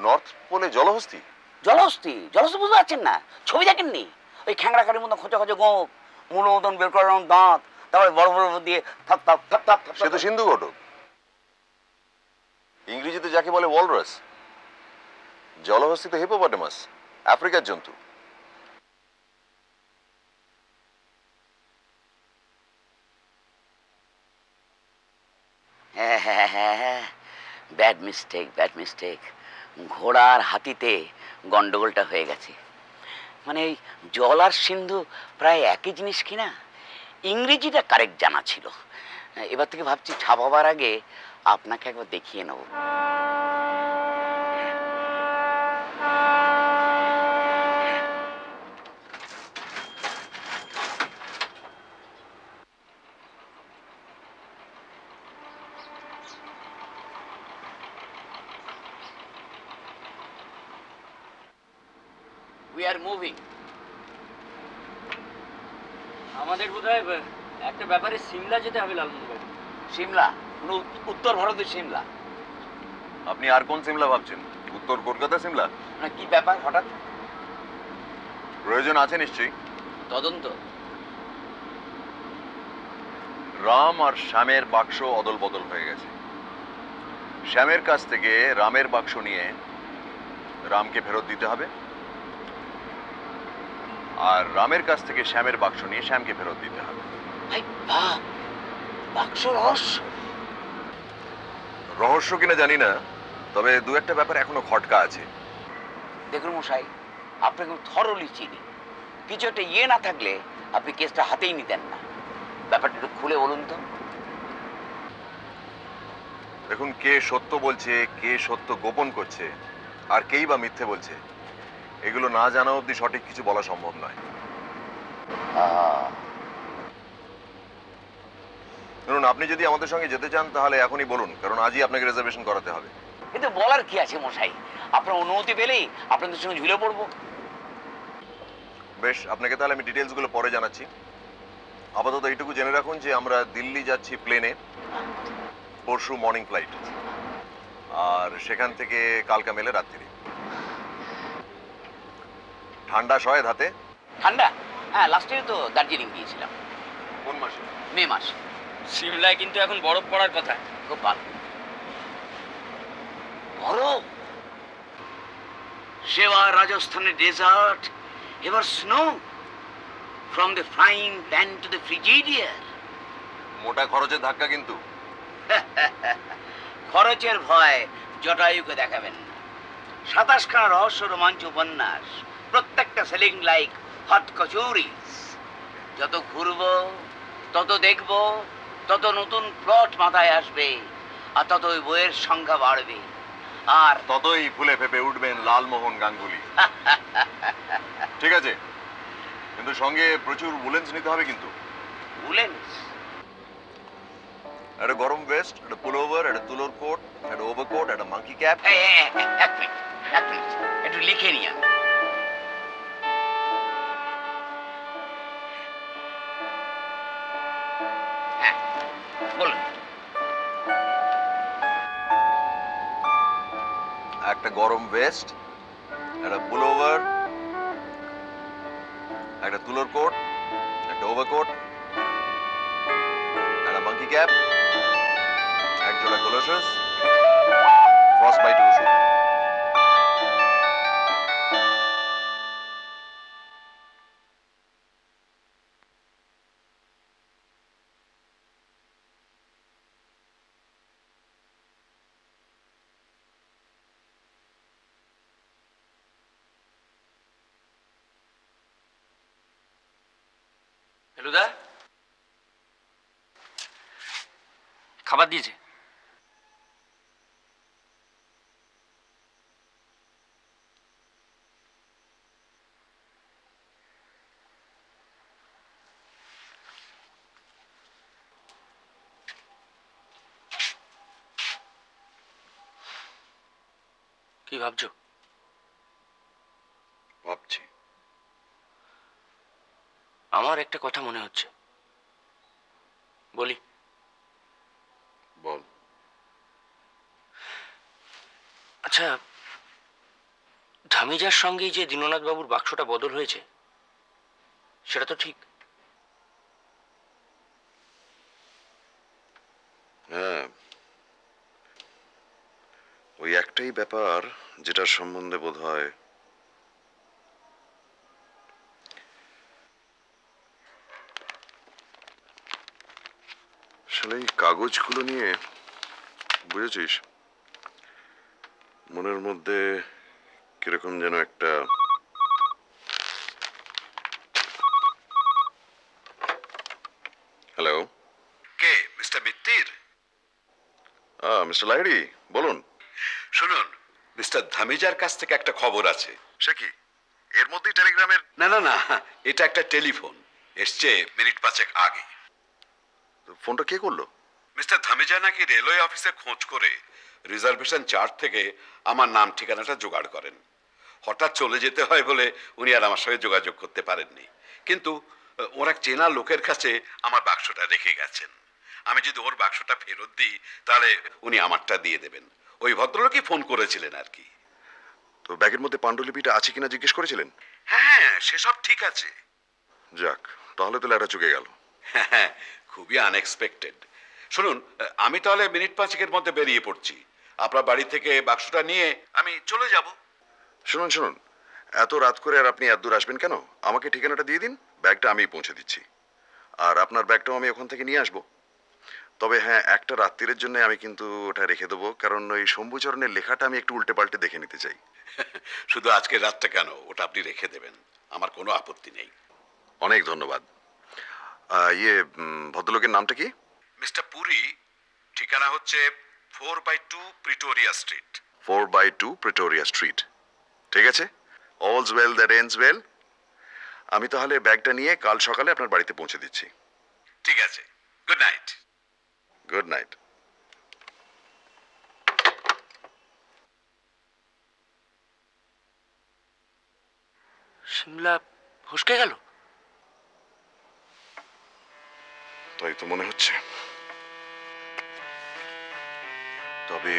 নর্থ পোলে জলহস্তি? জলহস্তি জলহস্তি বুঝতে পারছেন না? ছবি দেখেননি? ওই খ্যাংরা কারির মতো খোঁচা খোঁচা গোঁপ, মুলো মতন বের করার দাঁত, তারপরে বড় বড় দিয়ে থাপ থাপ থাপ থাপ। সে তো সিন্ধু ঘটক। ইংরেজিতে যাকে বলে ওয়ালরাস, জলহস্তি তো হিপোপটেমাস, আফ্রিকার জন্তু। হ্যাঁ হ্যাঁ হ্যাঁ, ব্যাড মিস্টেক ব্যাড মিস্টেক। ঘোড়ার হাতিতে গন্ডগোলটা হয়ে গেছে। মানে এই জল আর সিন্ধু প্রায় একই জিনিস কিনা। ইংরেজিটা কারেক্ট জানা ছিল। এবার থেকে ভাবছি ছাপাবার আগে আপনাকে একবার দেখিয়ে নেব। We are moving. আমাদের বোধহয় একটা ব্যাপারে সিমলা যেতে হবে লালমোহনবাবু। সিমলা? কোনো উত্তর ভারতের সিমলা? আপনি আর কোন সিমলা ভাবছেন? উত্তর কলকাতা সিমলা? না, কি ব্যাপার হঠাৎ? প্রয়োজন আছে নিশ্চয়ই। তদন্ত? রাম আর শ্যামের বাক্স অদল বদল হয়ে গেছে। শ্যামের কাছ থেকে রামের বাক্স নিয়ে রামকে ফেরত দিতে হবে, আর রামের কাছ থেকে শ্যামের বাক্স নিয়ে শ্যামকে ফেরত দিতে হবে। ভাই বাপ, বাক্স রহস্য? রহস্য কিনা জানি না, তবে দু একটা ব্যাপার এখনো খটকা আছে। দেখুন মশাই, আপনাকে থরলি চিনি। কিছু একটা না থাকলে আপনি কেসটা হাতেই নিতেন না। ব্যাপারটা একটু খুলে বলুন তো। দেখুন, কে সত্য বলছে, কে সত্য গোপন করছে, আর কেই বা মিথ্যে বলছে, এগুলো না জানা অবধি সঠিক কিছু বলা সম্ভব নয়। ধরুন, আপনি যদি আমাদের সঙ্গে যেতে চান তাহলে এখনই বলুন, কারণ আজই আপনাকে রিজার্ভেশন করাতে হবে। কিন্তু বলার কি আছে মশাই, আপনার অনুমতি পেলেই আপনাদের সঙ্গে ঝুলে পড়বো। বেশ, আপনাকে তাহলে আমি ডিটেলসগুলো পরে জানাচ্ছি। আপাতত এইটুকু জেনে রাখুন যে আমরা দিল্লি যাচ্ছি প্লেনে, পরশু মর্নিং ফ্লাইট, আর সেখান থেকে কালকা মেলে রাত্রি। ঠান্ডা সয় ধাতে? ঠান্ডা? হ্যাঁ, লাস্ট ইয়ার তো দার্জিলিং গিয়েছিলাম। কোন মাসে? মে মাস। সিমলায় কিন্তু এখন বরফ পড়ার কথা। খুব ভালো। বরফ? সেবার রাজস্থানের ডেজার্ট, এবার snow, from the frying pan to the frigidaire. মোটা খরচের ধাক্কা কিন্তু। খরচের ভয় জটায়ুকে দেখাবেন না। 27খানা রহস্য রোমাঞ্চ উপন্যাস, প্রত্যেকটা সেলিং লাইক হট কচুরিস। যত ঘুরবো, তত দেখবো, তত নতুন প্লট মাথায় আসবে, আর তত ওই বইয়ের সংখ্যা বাড়বে, আর ততই ফুলে ফেপে উঠবেন লালমোহন গাঙ্গুলি। ঠিক আছে, কিন্তু সঙ্গে প্রচুর উলেন্স নিতে হবে কিন্তু। উলেন্স? একটা গরম ভেস্ট, একটা পুলোভার, একটা তুলোর কোট, একটা ওভারকোট, একটা মাঙ্কি ক্যাপ। এক মিনিট, একটু লিখে নিয়ে আন। হ্যাঁ, বলুন। একটা গরম ভেস্ট, একটা পুলোভার, একটা তুলোর কোট, একটা ওভারকোট, একটা মাঙ্কি ক্যাপ, এক জোড়া গ্লোভস, ফ্রস্ট বাইট ওষুধ। ফেলুদা, খাবার দিয়েছে? কি ভাবছো? ভাবছি। আমার একটা কথা মনে হচ্ছে, বলি? বল। আচ্ছা, ধামিজার সঙ্গেই যে দীননাথ বাবুর বাক্সটা বদল হয়েছে, সেটা তো ঠিক? হ্যাঁ, ওই একটাই ব্যাপার যেটার সম্বন্ধে বোধ হয় আসলে এই কাগজগুলো নিয়ে, বুঝেছিস, মনের মধ্যে কিরকম যেন একটা হ্যালো। কে? মিস্টার মিত্তির? মিস্টার লাহিড়ী, বলুন। শুনুন, মিস্টার ধামিজার কাছ থেকে একটা খবর আছে। সে কি এর মধ্যেই টেলিগ্রামের? না না না, এটা একটা টেলিফোন, এসছে মিনিট 5 আগে। ফোনটা কে করলো? মিস্টার ধামিজা নাকি রেলওয়ে অফিসে খোঁজ করে রিজার্ভেশন চার্ট থেকে আমার নাম ঠিকানাটা জোগাড় করেন। হঠাৎ চলে যেতে হয় বলে উনি আর আমার সঙ্গে যোগাযোগ করতে পারেননি, কিন্তু ওর এক চেনা লোকের কাছে আমার বাক্সটা রেখে গেছেন। আমি যদি ওর বাক্সটা ফেরত দিই তাহলে উনি আমারটা দিয়ে দেবেন। ওই ভদ্রলোকই ফোন করেছিলেন আর কি। তো ব্যাগের মধ্যে পাণ্ডুলিপিটা আছে কিনা জিজ্ঞেস করেছিলেন? হ্যাঁ, সেসব ঠিক আছে। যাক, তাহলে তো লেটা চুকে গেল। হ্যাঁ, খুবই আনএক্সপেক্টেড। শুনুন, আমি তাহলে মিনিট 5-এর মধ্যে বেরিয়ে পড়ছি। আপনার বাড়ি থেকে বাক্সটা নিয়ে আমি চলে যাব। শুনুন শুনুন, এত রাত করে আর আপনি এত দূর আসবেন কেন? আমাকে ঠিকানাটা দিয়ে দিন, ব্যাগটা আমিই পৌঁছে দিচ্ছি। আর আপনার ব্যাগটাও আমি ওখান থেকে নিয়ে আসবো। তবে হ্যাঁ, একটা রাত্রিরের জন্য আমি কিন্তু ওটা রেখে দেবো, কারণ ওই শম্ভুচরণের লেখাটা আমি একটু উল্টে পাল্টে দেখে নিতে চাই। শুধু আজকের রাতটা কেন, ওটা আপনি রেখে দেবেন, আমার কোনো আপত্তি নেই। অনেক ধন্যবাদ। ভদ্রলোকের নামটা কি? মিস্টার পুরী, ঠিকানা হচ্ছে 4/2 প্রিটোরিয়া স্ট্রিট। 4/2 Pretoria street. ঠিক আছে, all's well that ends well. আমি তাহলে ব্যাগটা নিয়ে কাল সকালে আপনার বাড়িতে পৌঁছে দিচ্ছি। ঠিক আছে, good night. Good night. Shimla ফসকে গেল। তাই তো মনে হচ্ছে। তবে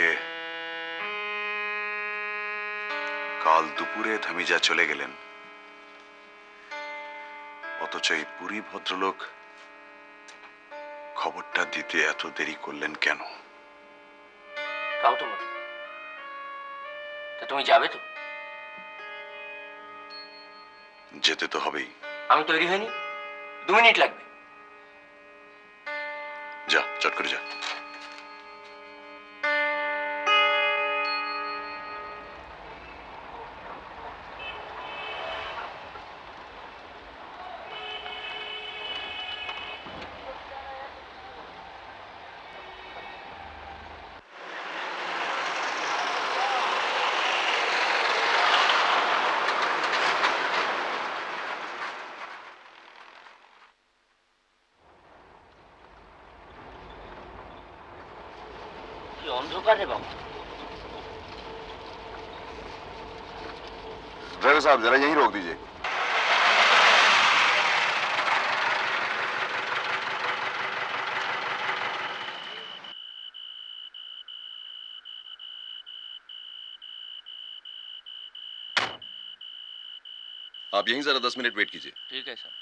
কাল দুপুরে ধামিজা চলে গেলেন, অথচ এই পুরী ভদ্রলোক খবরটা দিতে এত দেরি করলেন কেন? তাও তো বটে। তা তুমি যাবে তো? যেতে তো হবেই। আমি তৈরি হইনি, 2 মিনিট লাগবে। যা, চট করে যা। অন্ধকার রে বাবা। ड्राइवर साहब जरा यहीं रोक दीजिए। आप यहीं जरा 10 मिनट वेट कीजिए। ठीक है सर।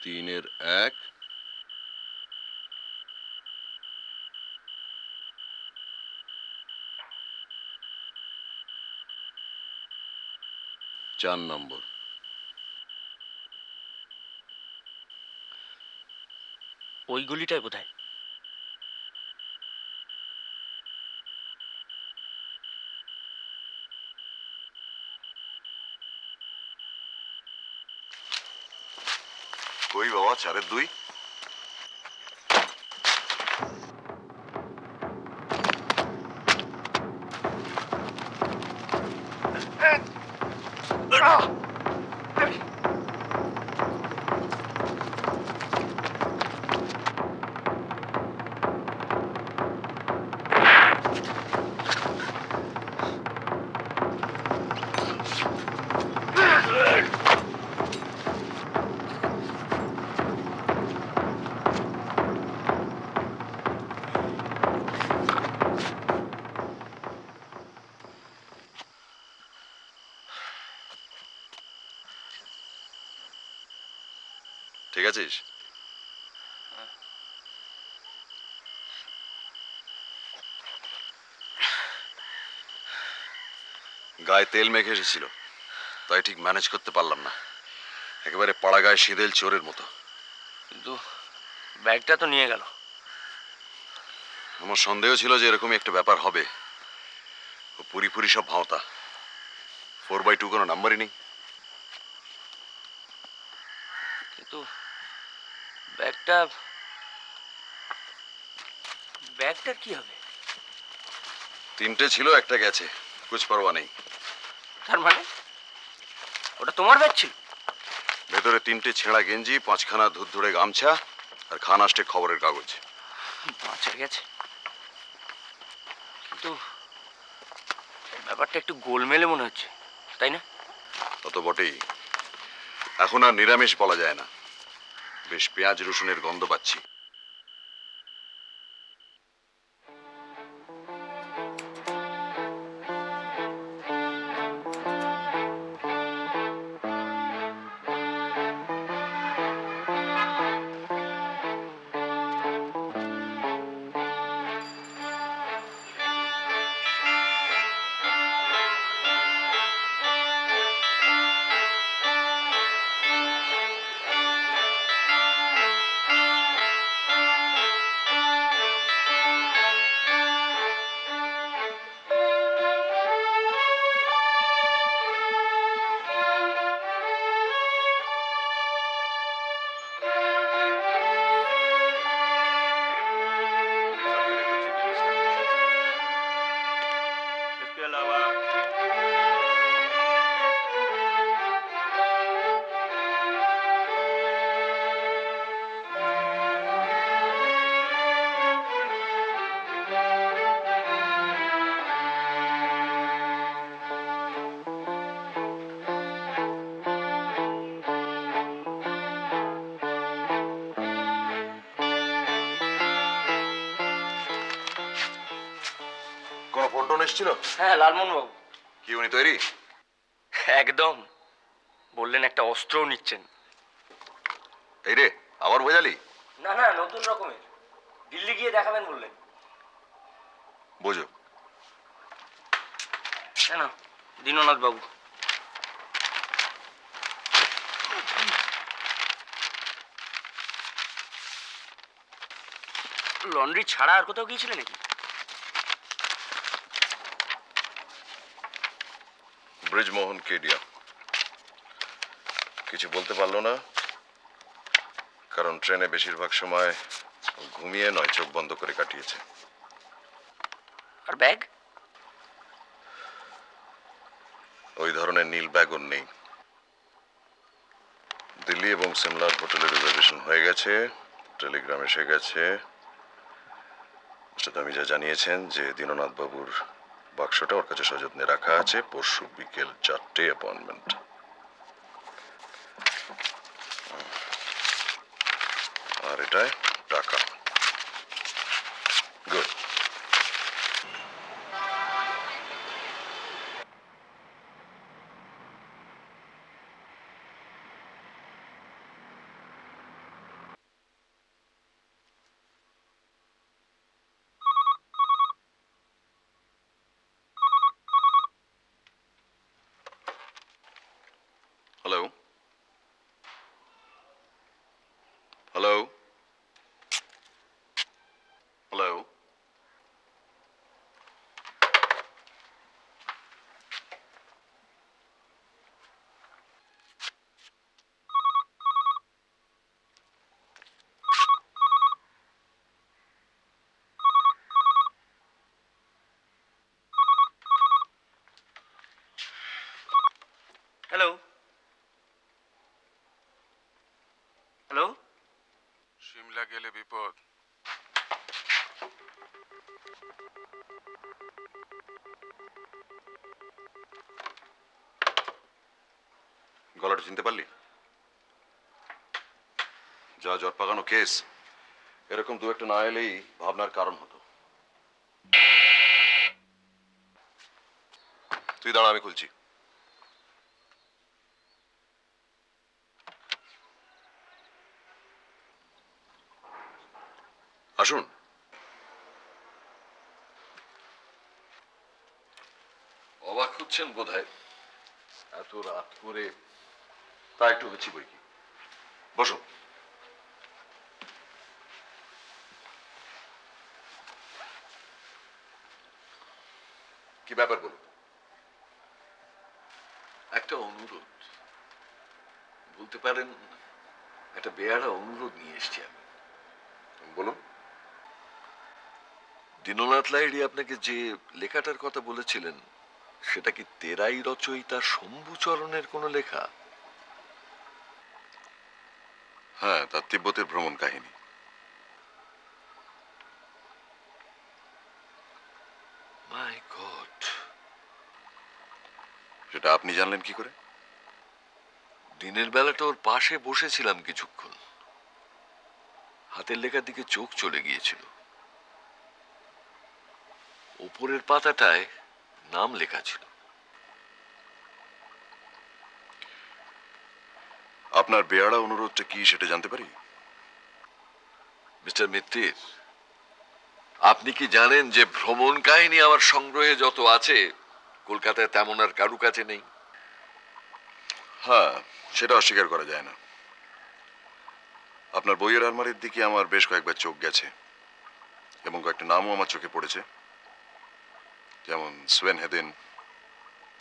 तीনের 1 4 নম্বর। ওই গলিটাই বোধহয়। কই বাবা 4-এর 2? ঠিক আছিস? গায়ে তেল মেখে এসেছিল, তাই ঠিক ম্যানেজ করতে পারলাম না। একেবারে পাড়া গায়ে সিঁদেল চোরের মতো। কিন্তু ব্যাগটা তো নিয়ে গেল। আমার সন্দেহ ছিল যে এরকমই একটা ব্যাপার হবে। ও পুরি সব ভাওতা। 4/2 কোনো নাম্বারই নেই। কিন্তু ব্যাগটার কি হবে? 3টে ছিল, একটা গেছে। কুছ পরোয়া নেই। তার মানে ওটা তোমার ব্যাগ ছিল? ভেতরে 3টে ছেঁড়া গেঞ্জি, 5খানা ধুরধুরে গামছা আর খানাষ্টে খবরের কাগজ। বাঁচা গেছে, কিন্তু ব্যাপারটা একটু গোলমেলে মনে হচ্ছে, তাই না? তত বটেই। এখন আর নিরামিষ বলা যায় না, বেশ পেঁয়াজ রসুনের গন্ধ পাচ্ছি। কোনো ফোন টোন এসেছিল? হ্যাঁ, লালমোহন বাবু। কি উনি তৈরি? একদম, বললেন একটা অস্ত্রও নিচ্ছেন। এই রে, আবার বোঝালি? না না, নতুন রকমের, দিল্লি গিয়ে দেখাবেন বললেন। বোঝো কেন দীননাথ বাবু? লন্ড্রি ছাড়া আর কোথাও গিয়েছিলে নাকি? ব্রিজমোহন কেডিয়া কিছু বলতে পারলো না, কারণ ট্রেনে বেশিরভাগ সময় ঘুমিয়ে নয় চোখ বন্ধ করে কাটিয়েছে। আর ব্যাগ? ওই ধরনের নীল ব্যাগ ওর নেই। দিল্লি এবং সিমলার হোটেলে রিজার্ভেশন হয়ে গেছে, টেলিগ্রাম এসে গেছে। মিস্টার দামিজা জানিয়েছেন যে দীননাথ বাবুর বাক্সটা ওর কাছে সযত্নে রাখা আছে। পরশু বিকেল 4টে অ্যাপয়েন্টমেন্ট। আর এটায় টাকা। Good. Hello hello hello. Hello hello. Shimla গেলে বিপদ। গলাটা চিনতে পারলি? যা জট পাকানো কেস, এরকম দু একটা না এলেই ভাবনার কারণ হতো। তুই দাঁড়া, আমি খুলছি। আসুন। অবাক হচ্ছেন বোধহয়, এত রাত করে। তা একটু হচ্ছি বই কি। বসুন। কি ব্যাপার বলুন। একটা অনুরোধ, বলতে পারেন একটা বেয়ারা অনুরোধ নিয়ে এসছি আমি। বলুন। দীননাথ লাহিড়ী আপনাকে যে লেখাটার কথা বলেছিলেন সেটা কি তেরাই রচয়িতা শম্ভুচরণের কোনো লেখা? হ্যাঁ, তার তিব্বতের ভ্রমণ কাহিনী। মাই গড! সেটা আপনি জানলেন কি করে? দিনের বেলাটা ওর পাশে বসেছিলাম কিছুক্ষণ, হাতের লেখার দিকে চোখ চলে গিয়েছিল। উপরের পাতাটায় নাম লেখা ছিল। আপনার বেয়ারা অনুরোধটা কি সেটা জানতে পারি? মিস্টার মিত্তির, আপনি কি জানেন যে ভ্রমণ কাহিনী আমার সংগ্রহে যত আছে কলকাতায় তেমন আর কারু কাছে নেই? হ্যাঁ, সেটা অস্বীকার করা যায় না। আপনার বইয়ের আলমারির দিকে আমার বেশ কয়েকবার চোখ গেছে এবং কয়েকটা নামও আমার চোখে পড়েছে, যেমন সোয়েন হেদেন,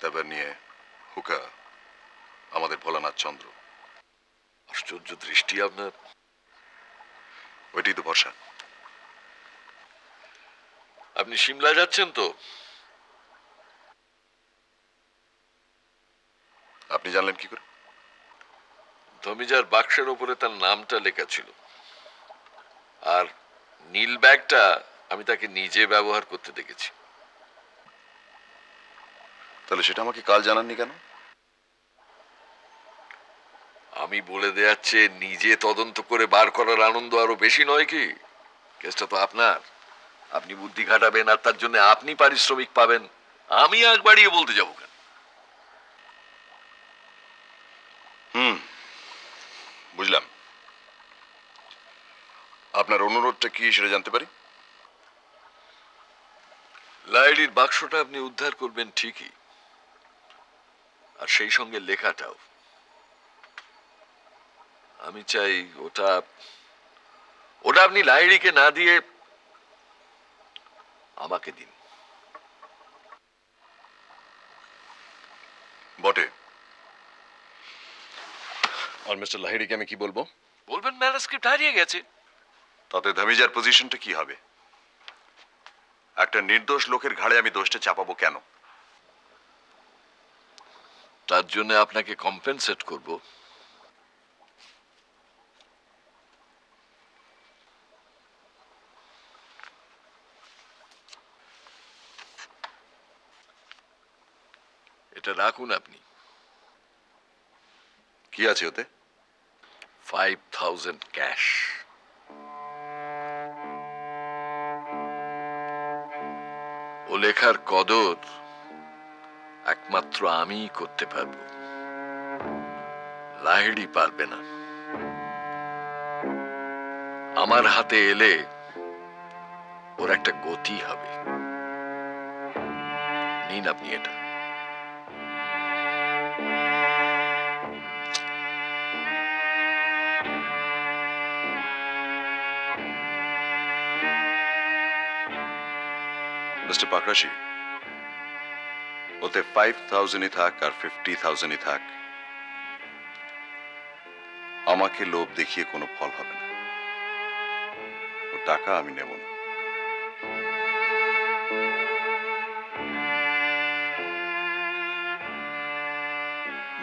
তারপর নিয়ে হুকা, আমাদের ভোলানাথ চন্দ্র। আশ্চর্য দৃষ্টি আপনার। ওইটাই তো ভরসা। আপনি সিমলা যাচ্ছেন তো? আপনি জানলেন কি করে? ধমিজার বাক্সের উপরে তার নামটা লেখা ছিল, আর নীল ব্যাগটা আমি তাকে নিজে ব্যবহার করতে দেখেছি। তাহলে সেটা আমাকে কাল জানাননি কেন? আমি বলে দেয়াচ্ছে, নিজে তদন্ত করে বার করার আনন্দ আরো বেশি নয় কি? কেসটা তো আপনার, আপনি বুদ্ধি খাটাবেন আর তার জন্য আপনি পারিশ্রমিক পাবেন। আমি আগ বাড়িয়ে বলতে যাবো কেন? বুঝলাম। আপনার অনুরোধটা কি সেটা জানতে পারি? লাইডির বাক্সটা আপনি উদ্ধার করবেন ঠিকই, আর সেই সঙ্গে লেখাটাও। আমি চাই ওটা আপনি লাইডিকে না দিয়ে আমাকে দিন। বটে। আর মিস্টার লাহিড়িকে আমি কি বলবো? বলবেন ম্যানুস্ক্রিপ্ট হারিয়ে গেছে। তাতে ধমিজার পজিশনটা কি হবে? একটা নির্দোষ লোকের ঘাড়ে আমি দোষটা চাপাবো কেন? তার জন্য আপনাকে কম্পেনসেট করব। এটা রাখুন আপনি। কি আছে ওতে? 5000 ক্যাশ। ও লেখার কদর একমাত্র আমিই করতে পারবো, লাহিড়ি পারবে না। আমার হাতে এলে ওর একটা গতি হবে। নিন আপনি এটা। মিস্টার পাকরাশি, ওতে 5000ই থাক আর 50,000ই থাক, আমাকে লোভ দেখিয়ে কোনো ফল হবে না। ও টাকা আমি নেব না।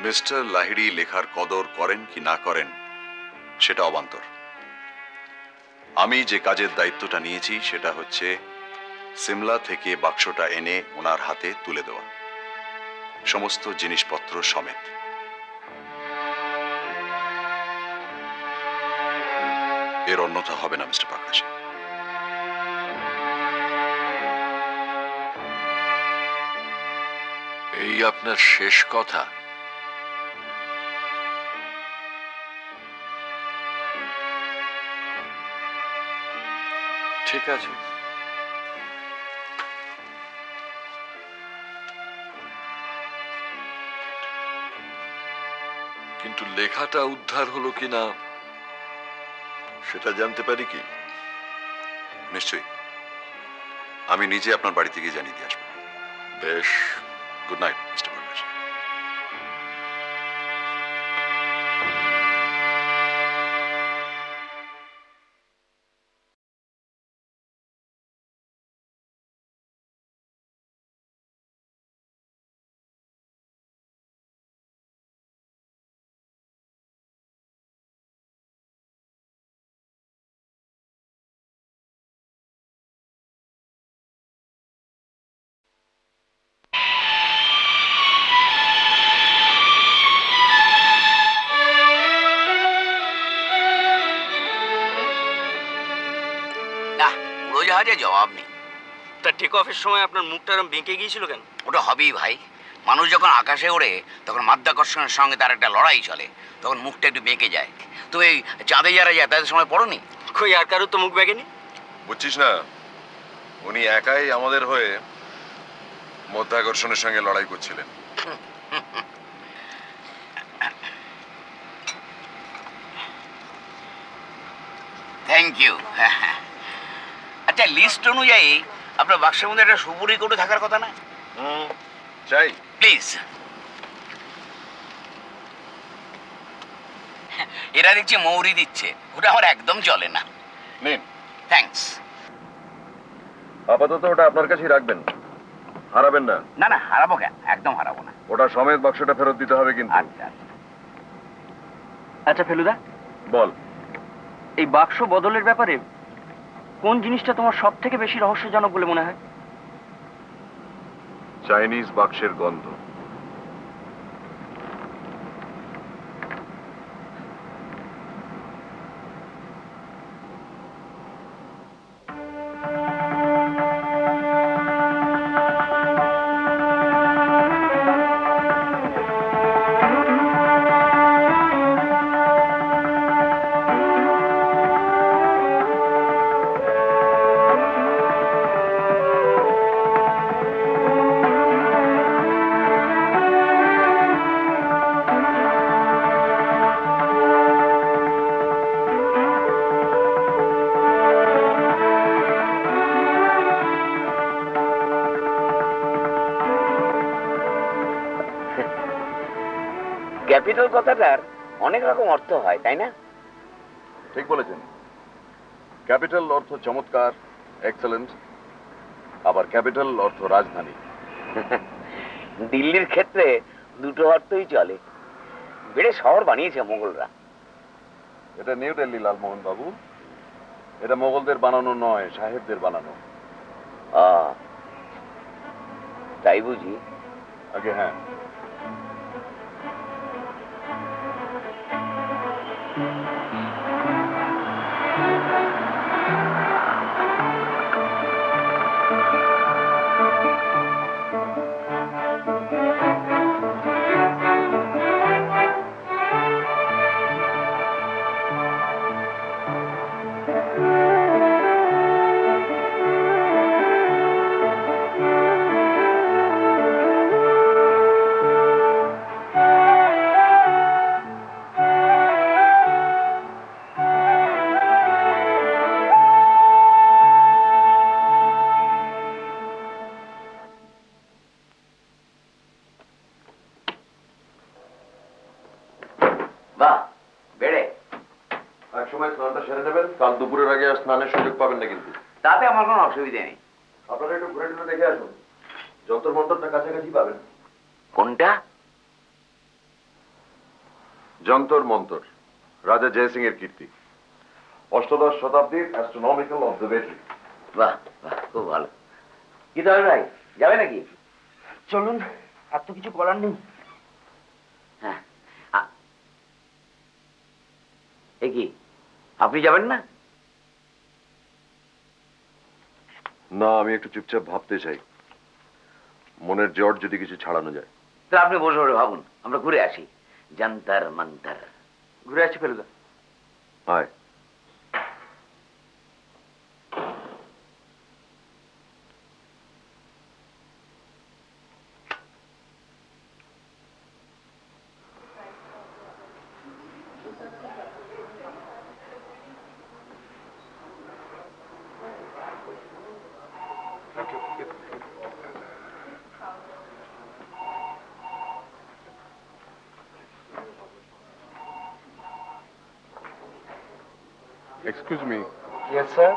মিস্টার লাহিড়ি লেখার কদর করেন কি না করেন সেটা অবান্তর। আমি যে কাজের দায়িত্বটা নিয়েছি সেটা হচ্ছে সিমলা থেকে বাক্সটা এনে ওনার হাতে তুলে দেওয়া, সমস্ত জিনিসপত্র সমেত। এর অন্যথা হবে না মিস্টার পাকরাশি। এই আপনার শেষ কথা? ঠিক আছে, কিন্তু লেখাটা উদ্ধার হলো কিনা সেটা জানতে পারি কি? নিশ্চয়ই, আমি নিজে আপনার বাড়িতে গিয়ে জানিয়ে দিয়ে আসবো। বেশ, গুড নাইট মিস্টার পাকরাশি। উড়োজাহাজে জবাব নেই। তা টেক অফের সময় আপনার মুখটা এরম বেঁকে গিয়েছিল কেন? ওটা হবেই ভাই। মানুষ যখন আকাশে ওড়ে তখন মাধ্যাকর্ষণের সঙ্গে তার একটা লড়াই চলে, তখন মুখটা একটু বেঁকে যায়। তো এই চাঁদে যারা যায় তাদের সময় পড়োনি? কই আর কারোর তো মুখ বেঁকেনি। বুঝছিস না, উনি একাই আমাদের হয়ে মধ্যাকর্ষণের সঙ্গে লড়াই করছিলেন। Thank you. আচ্ছা, লিস্ট অনুযায়ী আপনার বাক্সের মধ্যে একটা সুপুরি কোটো থাকার কথা না? চাই প্লিজ। এরা দেখছি মৌরি দিচ্ছে, ওটা আমার একদম চলে না। নিন। থ্যাঙ্কস। আপাতত ওটা আপনার কাছেই রাখবেন, হারাবেন না। না না, হারাবো কেন, একদম হারাবো না। ওটা সমেত বাক্সটা ফেরত দিতে হবে কিন্তু। আচ্ছা আচ্ছা ফেলুদা, বল। এই বাক্স বদলের ব্যাপারে কোন জিনিসটা তোমার সব থেকে বেশি রহস্যজনক বলে মনে হয়? চাইনিজ বাক্সের গন্ধ। ক্যাপিটাল কথাটার অনেক রকম অর্থ হয়, তাই না? ঠিক বলেছেন। ক্যাপিটাল অর্থ চমৎকার, এক্সেলেন্ট, আবার ক্যাপিটাল অর্থ রাজধানী। দিল্লির ক্ষেত্রে দুটো অর্থই চলে। বেড়ে শহর বানিয়েছে মোগলরা। এটা নিউ দিল্লি লালমোহন বাবু, এটা মোগলদের বানানো নয়, সাহেবদের বানানো। তাই বুঝি? আগে হ্যাঁ। সময় স্নানটা সেরে নেবেন, কাল দুপুরের আগে আর স্নানের সুযোগ পাবেন না কিন্তু। তাতে আমার কোনো অসুবিধা নেই। আপনারা একটু ঘুরে টুরে দেখে আসুন, যন্তর মন্তরটা কাছাকাছি পাবেন। কোনটা? যন্তর মন্তর, রাজা জয়সিং এর কীর্তি, অষ্টাদশ শতাব্দীর অ্যাস্ট্রোনমিক্যাল অবজারভেটরি। বাহ বাহ, খুব ভালো। কি তাহলে ভাই, যাবে নাকি? চলুন, আর তো কিছু করার নেই। হ্যাঁ, এ কি আপনি যাবেন না? না, আমি একটু চুপচাপ ভাবতে চাই, মনের জট যদি কিছু ছাড়ানো যায়। তাহলে আপনি বসে বসে ভাবুন, আমরা ঘুরে আসি। যন্তর মন্তর ঘুরে আসি ফেলুদা। আয়। Excuse me. Yes, sir.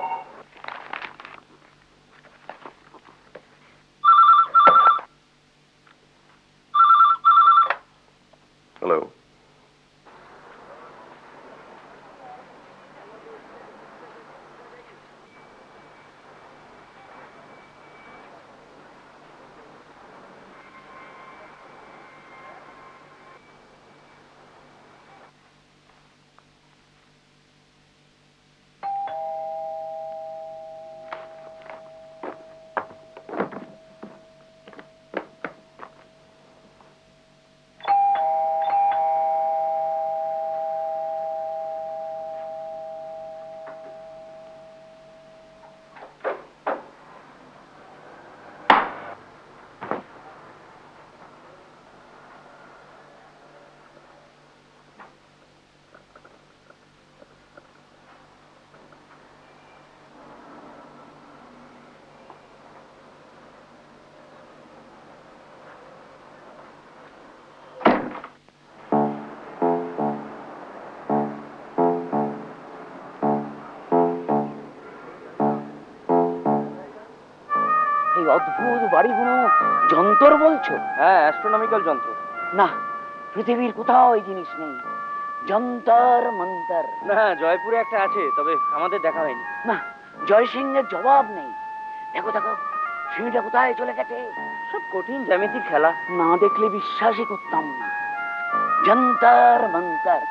Hello. সেই অদ্ভুত বাড়ি কোনো যন্ত্র বলছো? হ্যাঁ, অ্যাস্ট্রোনমিক্যাল যন্ত্র। না, পৃথিবীর কোথাও এই জিনিস নেই। যন্তর মন্তর। না, জয়পুরে একটা আছে, তবে আমাদের দেখা হয়নি। না, জয় সিংহের জবাব নেই। দেখো দেখো, সিঁড়িটা কোথায় চলে গেছে। সব কঠিন জ্যামিতিক খেলা, না দেখলে বিশ্বাসই করতাম না। যন্তর মন্তর।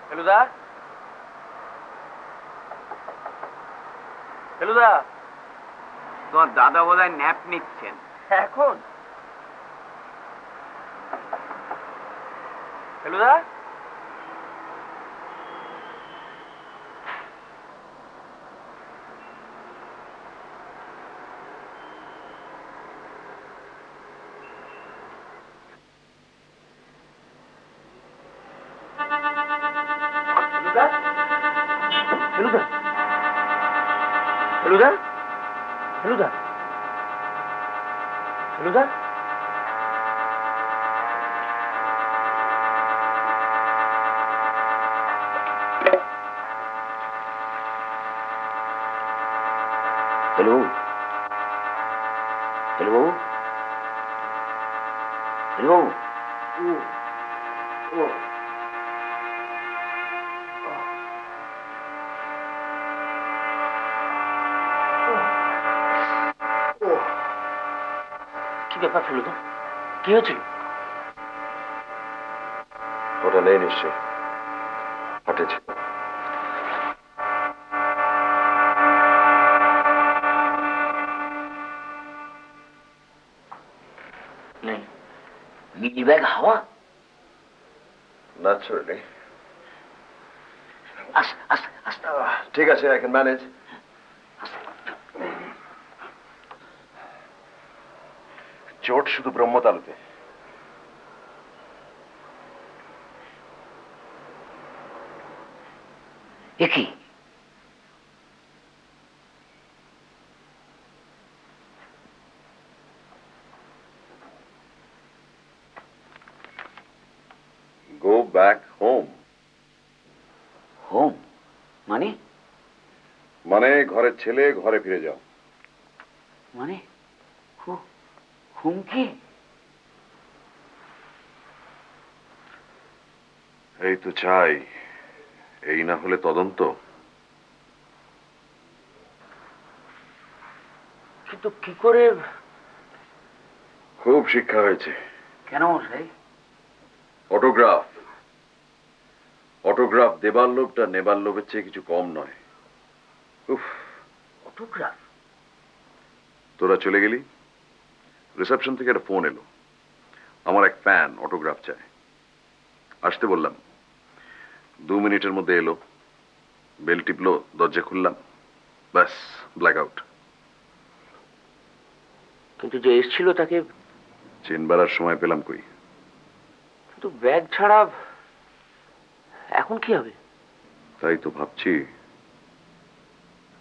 ফেলুদা, ফেলুদা, তোমার দাদা বোধহয় ন্যাপ নিচ্ছেন এখন। Feluda, Feluda, Feluda, Feluda, Feluda, hello hello hello. কি ব্যাপার ফেলুদা, কি হয়েছিল? ওটা নেই নিশ্চয়ই, ফাটেছে। नहीं, मिनी बैग हवा। ন্যাচারালি। আস্তে আস্তে আস্তে। ঠিক আছে, আই ক্যান ম্যানেজ। চোট শুধু ব্রহ্মতালুতে। একই গো ব্যাক হোম। হোম মানে? মানে ঘরের ছেলে, ঘরে ফিরে যাও। মানে হুমকি? এই তো চাই, এই না হলে তদন্ত। কিন্তু কি করে? খুব শিক্ষা হয়েছে। কেন মশাই? অটোগ্রাফ, অটোগ্রাফ দেবার লোভটা নেবার লোভের চেয়ে কিছু কম নয়। উফ, অটোগ্রাফ? তোরা চলে গেলি, রিসেপশন থেকে একটা ফোন এলো, আমার এক ফ্যান অটোগ্রাফ চায়। আসতে বললাম, 2 মিনিটের মধ্যে এলো, বেল টিপলো, দরজা খুললাম, ব্যাস ব্ল্যাক আউট। কিন্তু যে এসেছিল তাকে চেনবার আর সময় পেলাম কই। কিন্তু ব্যাগ ছাড়া এখন কি হবে? তাই তো ভাবছি,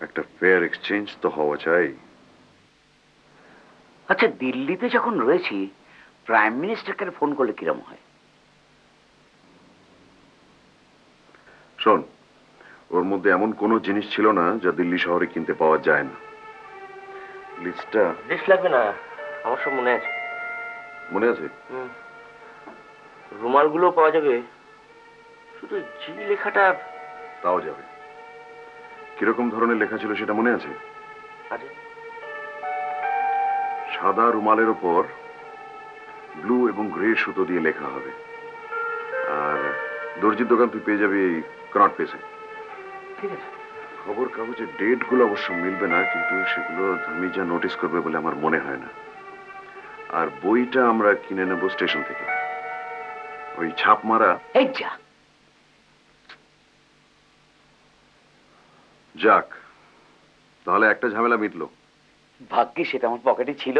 একটা ফেয়ার এক্সচেঞ্জ তো হওয়া চাই। আচ্ছা, দিল্লিতে যখন রয়েছি, প্রাইম মিনিস্টারকে ফোন করলে কিরম হয়? শোন, ওর মধ্যে এমন কোনো জিনিস ছিল না যা দিল্লি শহরে কিনতে পাওয়া যায় না। লিস্টটা? লিস্ট লাগবে না, আমার সব মনে আছে। মনে আছে? রুমালগুলো পাওয়া যাবে, শুধু জি লেখাটা। তাও যাবে। কিরকম ধরনের লেখা ছিল সেটা মনে আছে? আরে, সাদা রুমালের ওপর ব্লু এবং গ্রে সুতো দিয়ে লেখা হবে। আর দর্জির দোকান তুই পেয়ে যাবি cannot face it. ঠিক আছে। খবর কাগজের ডেটগুলো অবশ্য মিলবে না, কিন্তু সেগুলো ধামি যা নোটিস করবে বলে আমার মনে হয় না। আর বইটা আমরা কিনে নেব স্টেশন থেকে, ওই ছাপ মারা। এই যা, যাক, তাহলে একটা ঝামেলা মিটলো। ভাগ্যে সেটা আমার পকেটে ছিল।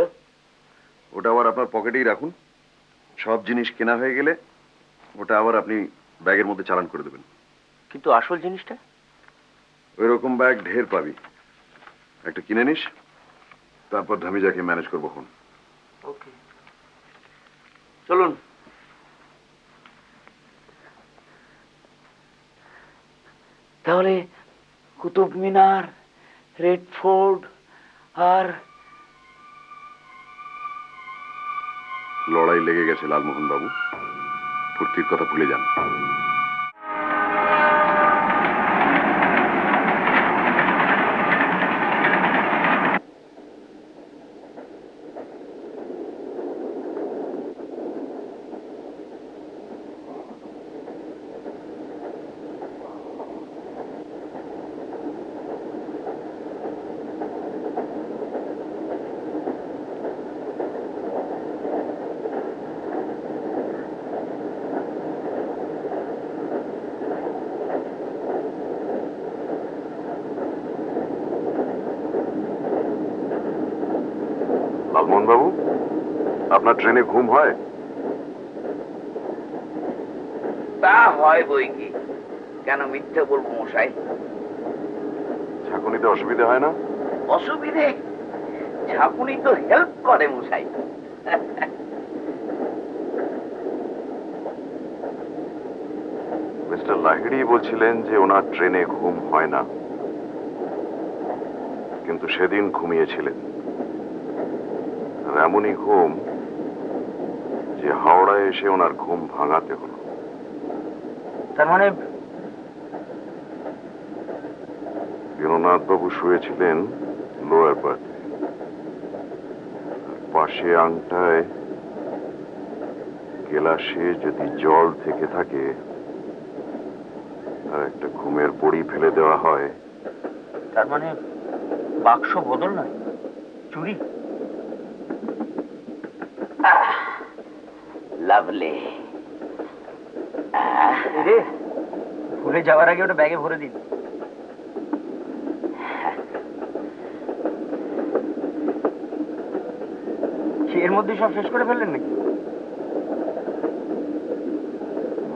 ওটা আবার আপনার পকেটেই রাখুন। সব জিনিস কেনা হয়ে গেলে ওটা আবার আপনি ব্যাগের মধ্যে চালান করে দেবেন। কিন্তু আসল জিনিসটা? ওই রকম ব্যাগ ঢের পাবি, একটা কিনে নিস, তারপর ধামিজাকে ম্যানেজ করবো। এখন ওকে, চলুন। তাহলে কুতুব মিনার, রেড ফোর্ট আর লড়াই লেগে গেছে লালমোহন বাবু, ফুর্তির কথা ভুলে যান। লালমোহন বাবু, আপনার ট্রেনে ঘুম হয়? তা হয় বই কি, কেন মিথ্যে বলবো মশাই? ঝাঁকুনিতে অসুবিধা হয় না? অসুবিধে? ঝাঁকুনি তো হেল্প করে মশাই। মিস্টার লাহিড়ী বলছিলেন যে ওনার ট্রেনে ঘুম হয় না, কিন্তু সেদিন ঘুমিয়েছিলেন। আর এমনই ঘুম যে হাওড়ায় এসে ওনার ঘুম ভাঙাতে হলো। তার মানে দীননাথ বাবু শুয়েছিলেন লোয়ার বার্থে, পাশে আংটায় গেলাসে যদি জল থেকে থাকে আর একটা ঘুমের বড়ি ফেলে দেওয়া হয়, তার মানে বাক্স বদল নয়, চুরি। লাভলি। রে, ভুলে যাওয়ার আগে ওটা ব্যাগে ভরে দিন। এর মধ্যে সব শেষ করে ফেললেন নাকি?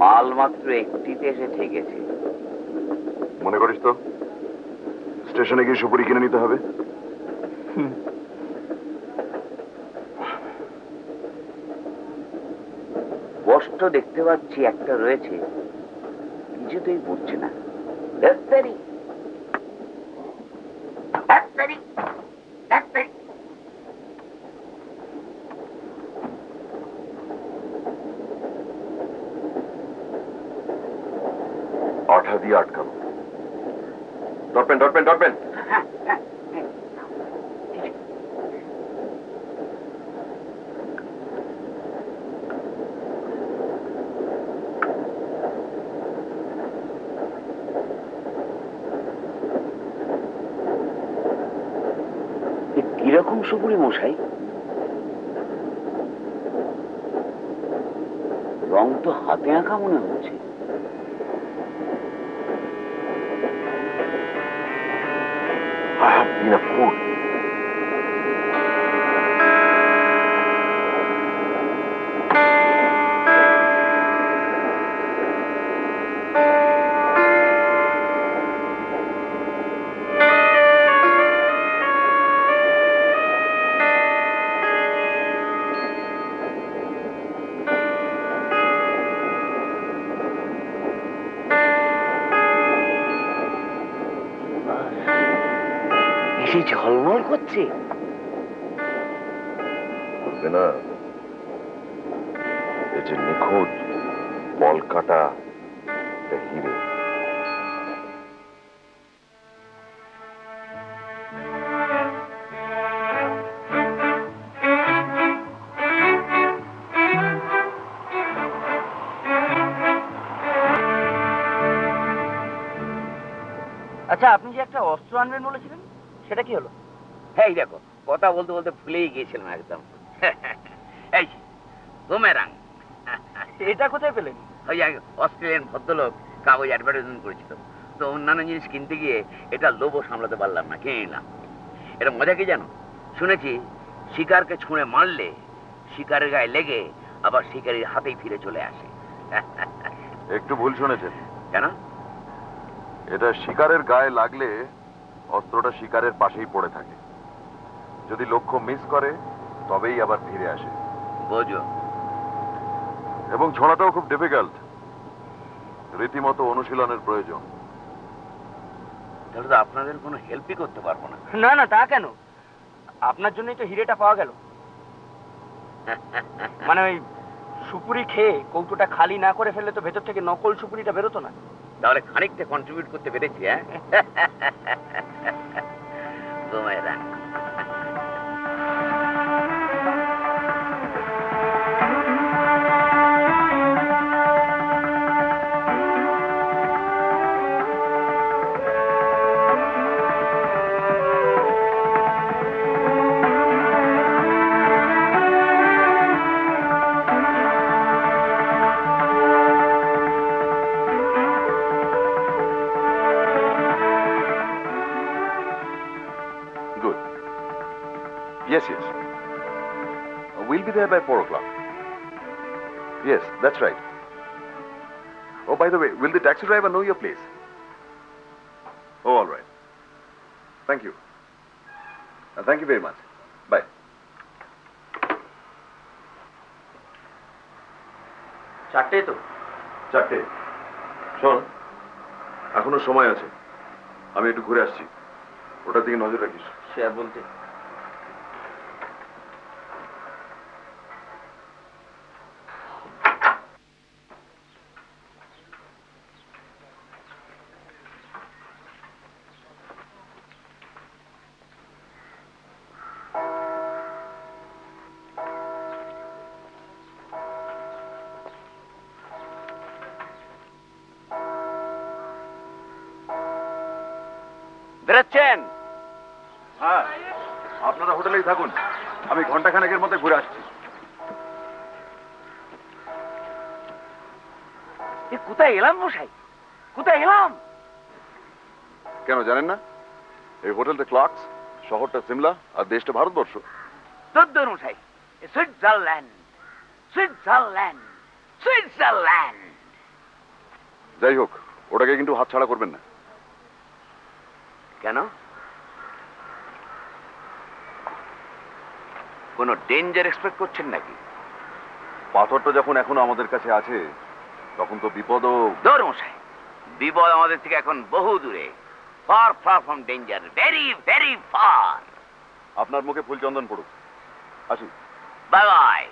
মাল মাত্র একটিতে এসে ঠেকেছে। মনে করিস তো স্টেশনে গিয়ে সুপুরি কিনে নিতে হবে? স্পষ্ট দেখতে পাচ্ছি একটা রয়েছে, কিছুতেই বুঝছে না। আঠা দিয়ে আটকানো। Dot pen dot pen dot pen. কিরকম সুপুরি মশাই? রং তো হাতে আঁকা মনে হচ্ছে। I have been a fool. এসে ঝলমল করছে। বলবে না এই যে নিখোঁজ বল কাটা হিরে। আচ্ছা, আপনি যে একটা অস্ত্র আনবেন বলেছিলেন, সেটা কি হলো? এই দেখো, কথা বলতে বলতে ভুলেই গিয়েছিলাম একদম। এই বুমেরাং। এটা কোথায় পেলেন? ওই অস্ট্রেলিয়ান ভদ্রলোক কাগজ অ্যাডভার্টাইজমেন্ট করেছিল, তো অন্যান্য জিনিস কিনতে গিয়ে এটা লোভও সামলাতে পারলাম না, কিনে নিলাম। এটা মজা কি জানো? শুনেছি শিকারকে ছুঁড়ে মারলে শিকারের গায়ে লেগে আবার শিকারীর হাতেই ফিরে চলে আসে। একটু ভুল শুনেছেন। কেন? এটা শিকারের গায়ে লাগলে অস্ত্রটা শিকারের পাশেই পড়ে থাকে, যদি লক্ষ্য মিস করে তবেই আবার ফিরে আসে। বোঝো? এবং ছোড়াটাও খুব ডিফিকাল্ট, রীতিমতো অনুশীলনের প্রয়োজন। তাহলে তো আপনাদের কোনো হেল্পই করতে পারবো না। না না, তা কেন? আপনার জন্যই তো হিরেটা পাওয়া গেল। মানে ওই সুপুরি খেয়ে কৌটোটা খালি না করে ফেললে তো ভেতর থেকে নকল সুপুরিটা বেরোতো না। তাহলে খানিকটা কন্ট্রিবিউট করতে পেরেছি। হ্যাঁ, boomerang. Good. Yes, yes. We'll be there by 4 o'clock. Yes, that's right. Oh, by the way, will the taxi driver know your place? Oh, all right. Thank you. Thank you very much. Bye. চারটে তো? 4টে। শোন, এখনো সময় আছে, আমি একটু ঘুরে আসছি, ওটার দিকে নজর রাখিস। সে আর বলতে। বেরোচ্ছেন? হ্যাঁ, আপনারা হোটেলেই থাকুন, আমি ঘন্টাখানেকের মধ্যে ঘুরে আসছি। কোথায় এলাম মশাই, কোথায় এলাম? কেন জানেন না? এই হোটেলটা ক্লার্কস, শহরটা সিমলা, আর দেশটা ভারতবর্ষ। দদ্দর মশাই, সুইজারল্যান্ড, সুইজারল্যান্ড, সুইজারল্যান্ড। যাই হোক, ওটাকে কিন্তু হাতছাড়া করবেন না। কেন? কোনো ডেঞ্জার এক্সপেক্ট করছেন নাকি? পাথরটা যখন এখনো আমাদের কাছে আছে, তখন তো বিপদও। দূর মশাই, বিপদ আমাদের থেকে এখন বহু দূরে। Far far from danger, very very far. আপনার মুখে ফুল চন্দন পড়ুক। আসি। Bye bye.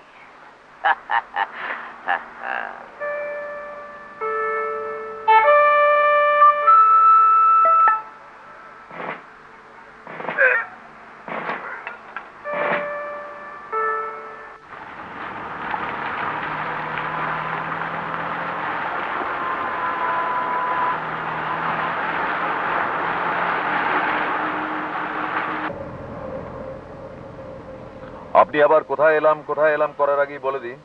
আপনি আবার কোথায় এলাম করার আগেই বলে দিই,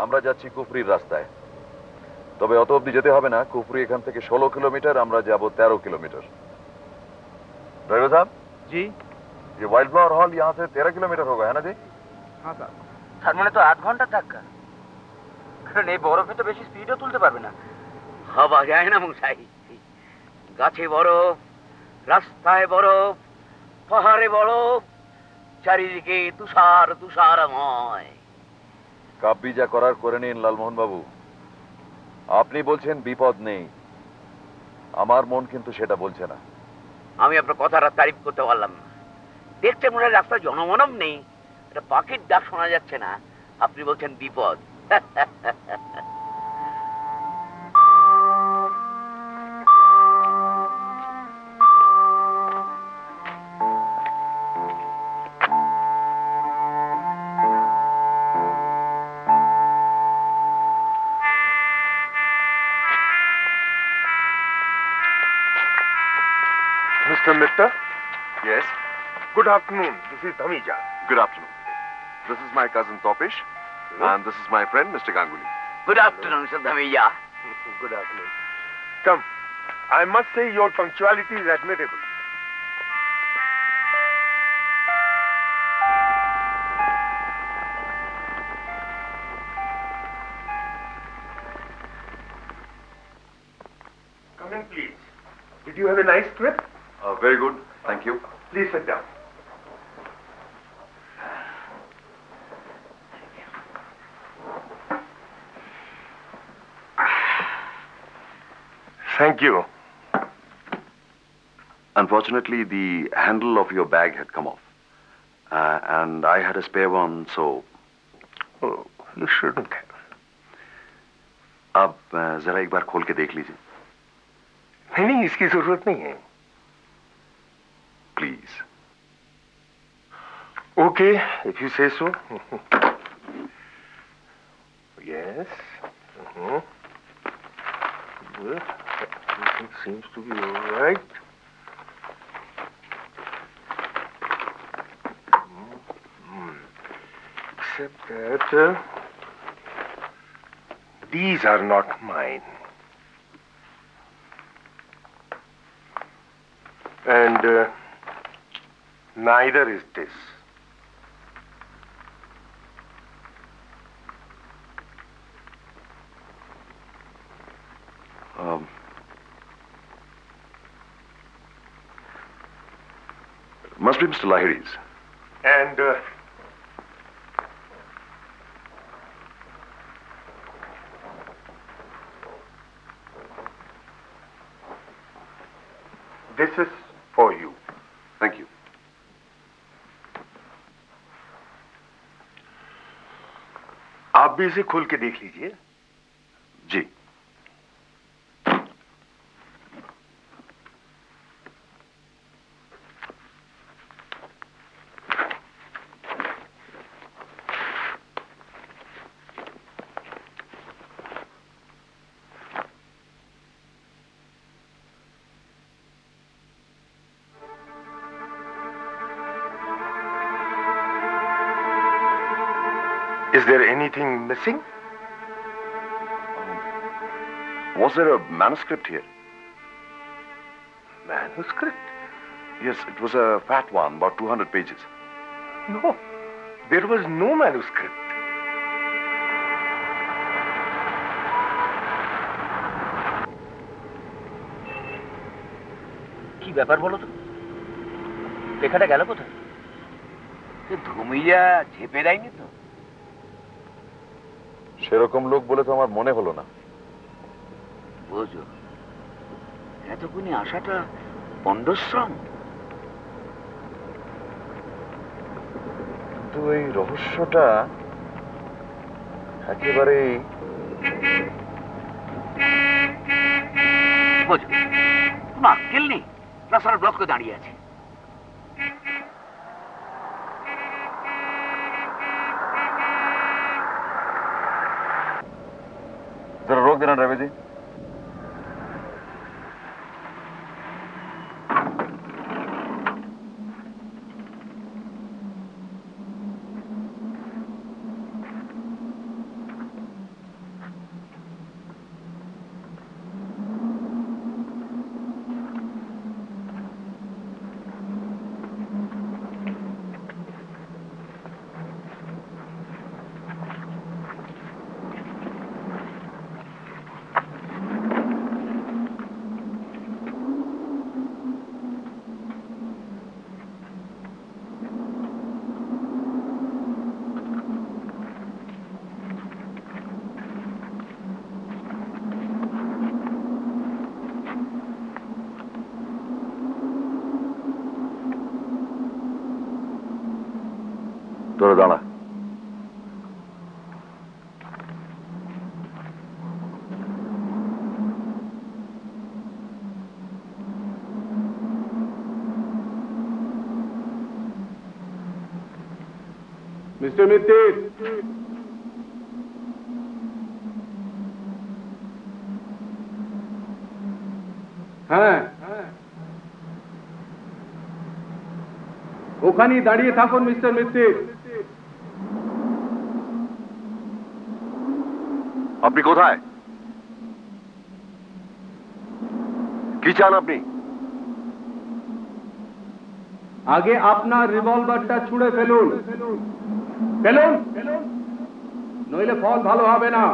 আমরা যাচ্ছি কুফরির রাস্তায়। তবে অত অব্দি যেতে হবে না, কুফরি এখান থেকে 16 किलोमीटर, আমরা যাব 13 किलोमीटर। ड्राइवर साहब जी, ये वाइल्ड फ्लावर हॉल यहाँ से 13 किलोमीटर होगा, है ना जी? হ্যাঁ স্যার। তার মানে তো 8 ঘন্টা ধাক্কা, কারণ এই বরফে তো বেশি স্পিডও তুলতে পারবে না। ভাবা যায় না মশাই, গাছে বরফ, রাস্তায় বরফ, পাহাড়ে বরফ, চারিদিকে তুষার তুষারময়। কাব্যি যা করার করে নিন লালমোহন বাবু। আপনি বলছেন বিপদ নেই, আমার মন কিন্তু সেটা বলছে না। আমি আপনার কথাটা তারিফ করতে পারলাম না। দেখতে মনে হয় রাস্তায় জনমানব নেই, একটা পাখির ডাক শোনা যাচ্ছে না, আপনি বলছেন বিপদ। mister. Yes. Good afternoon. This is Dhamija. Good afternoon. This is my cousin Topish, and this is my friend Mr. Ganguly. Good afternoon, Mr. Dhamija. Good afternoon. Come. I must say your punctuality is admirable. Come in, please. Did you have a nice trip? Very good. Thank you. Please sit down. Thank you. Unfortunately, the handle of your bag had come off. And I had a spare one, so... Oh, you shouldn't have. अब जरा एक बार खोल के देख लीजिए. नहीं, इसकी जरूरत नहीं है. Please. Okay, if you say so. Yes. Well, everything seems to be all right. Except that these are not mine. And neither is this. Must be Mr. Lahiri's. And this is for you. Thank you. आप भी इसे खोल के देख लीजिए. जी. Is there anything missing? Was there a manuscript here? Manuscript? Yes, it was a fat one, about 200 pages. No, there was no manuscript. কি ব্যাপার বলো তো? লেখাটা গেল কোথায়? সে ধুমিয়া ঝেপে দেয়নি তো? সেরকম লোক বলে তো আমার মনে হলো না. বুঝো, এতক্ষণে আসাটা পণ্ডশ্রম. কিন্তু এই রহস্যটা একেবারে বুঝো, কোনো আক্কেল নেই. রাস্তার ব্লক করে দাঁড়িয়ে আছে. जरा रोक देना ड्राइवर जी. তোরা দাঁড়া. Mr. Mitir. হ্যাঁ, ওখানেই দাঁড়িয়ে থাকুন মিস্টার মিত্তির। আপনি কোথায়? কি চান আপনি? আগে আপনার রিভলভারটা ছুঁড়ে ফেলুন, ফেলুন, নইলে ফল ভালো হবে না।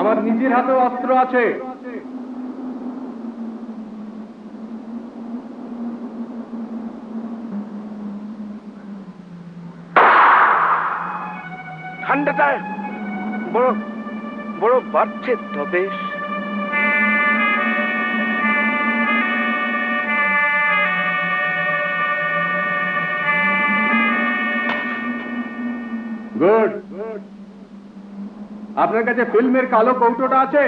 আমার নিজের হাতেও অস্ত্র আছে। ঠান্ডাটা বড় বড় বাড়ছে তো বেশ। গুড। আপনার কাছে ফিল্মের কালো কৌটোটা আছে?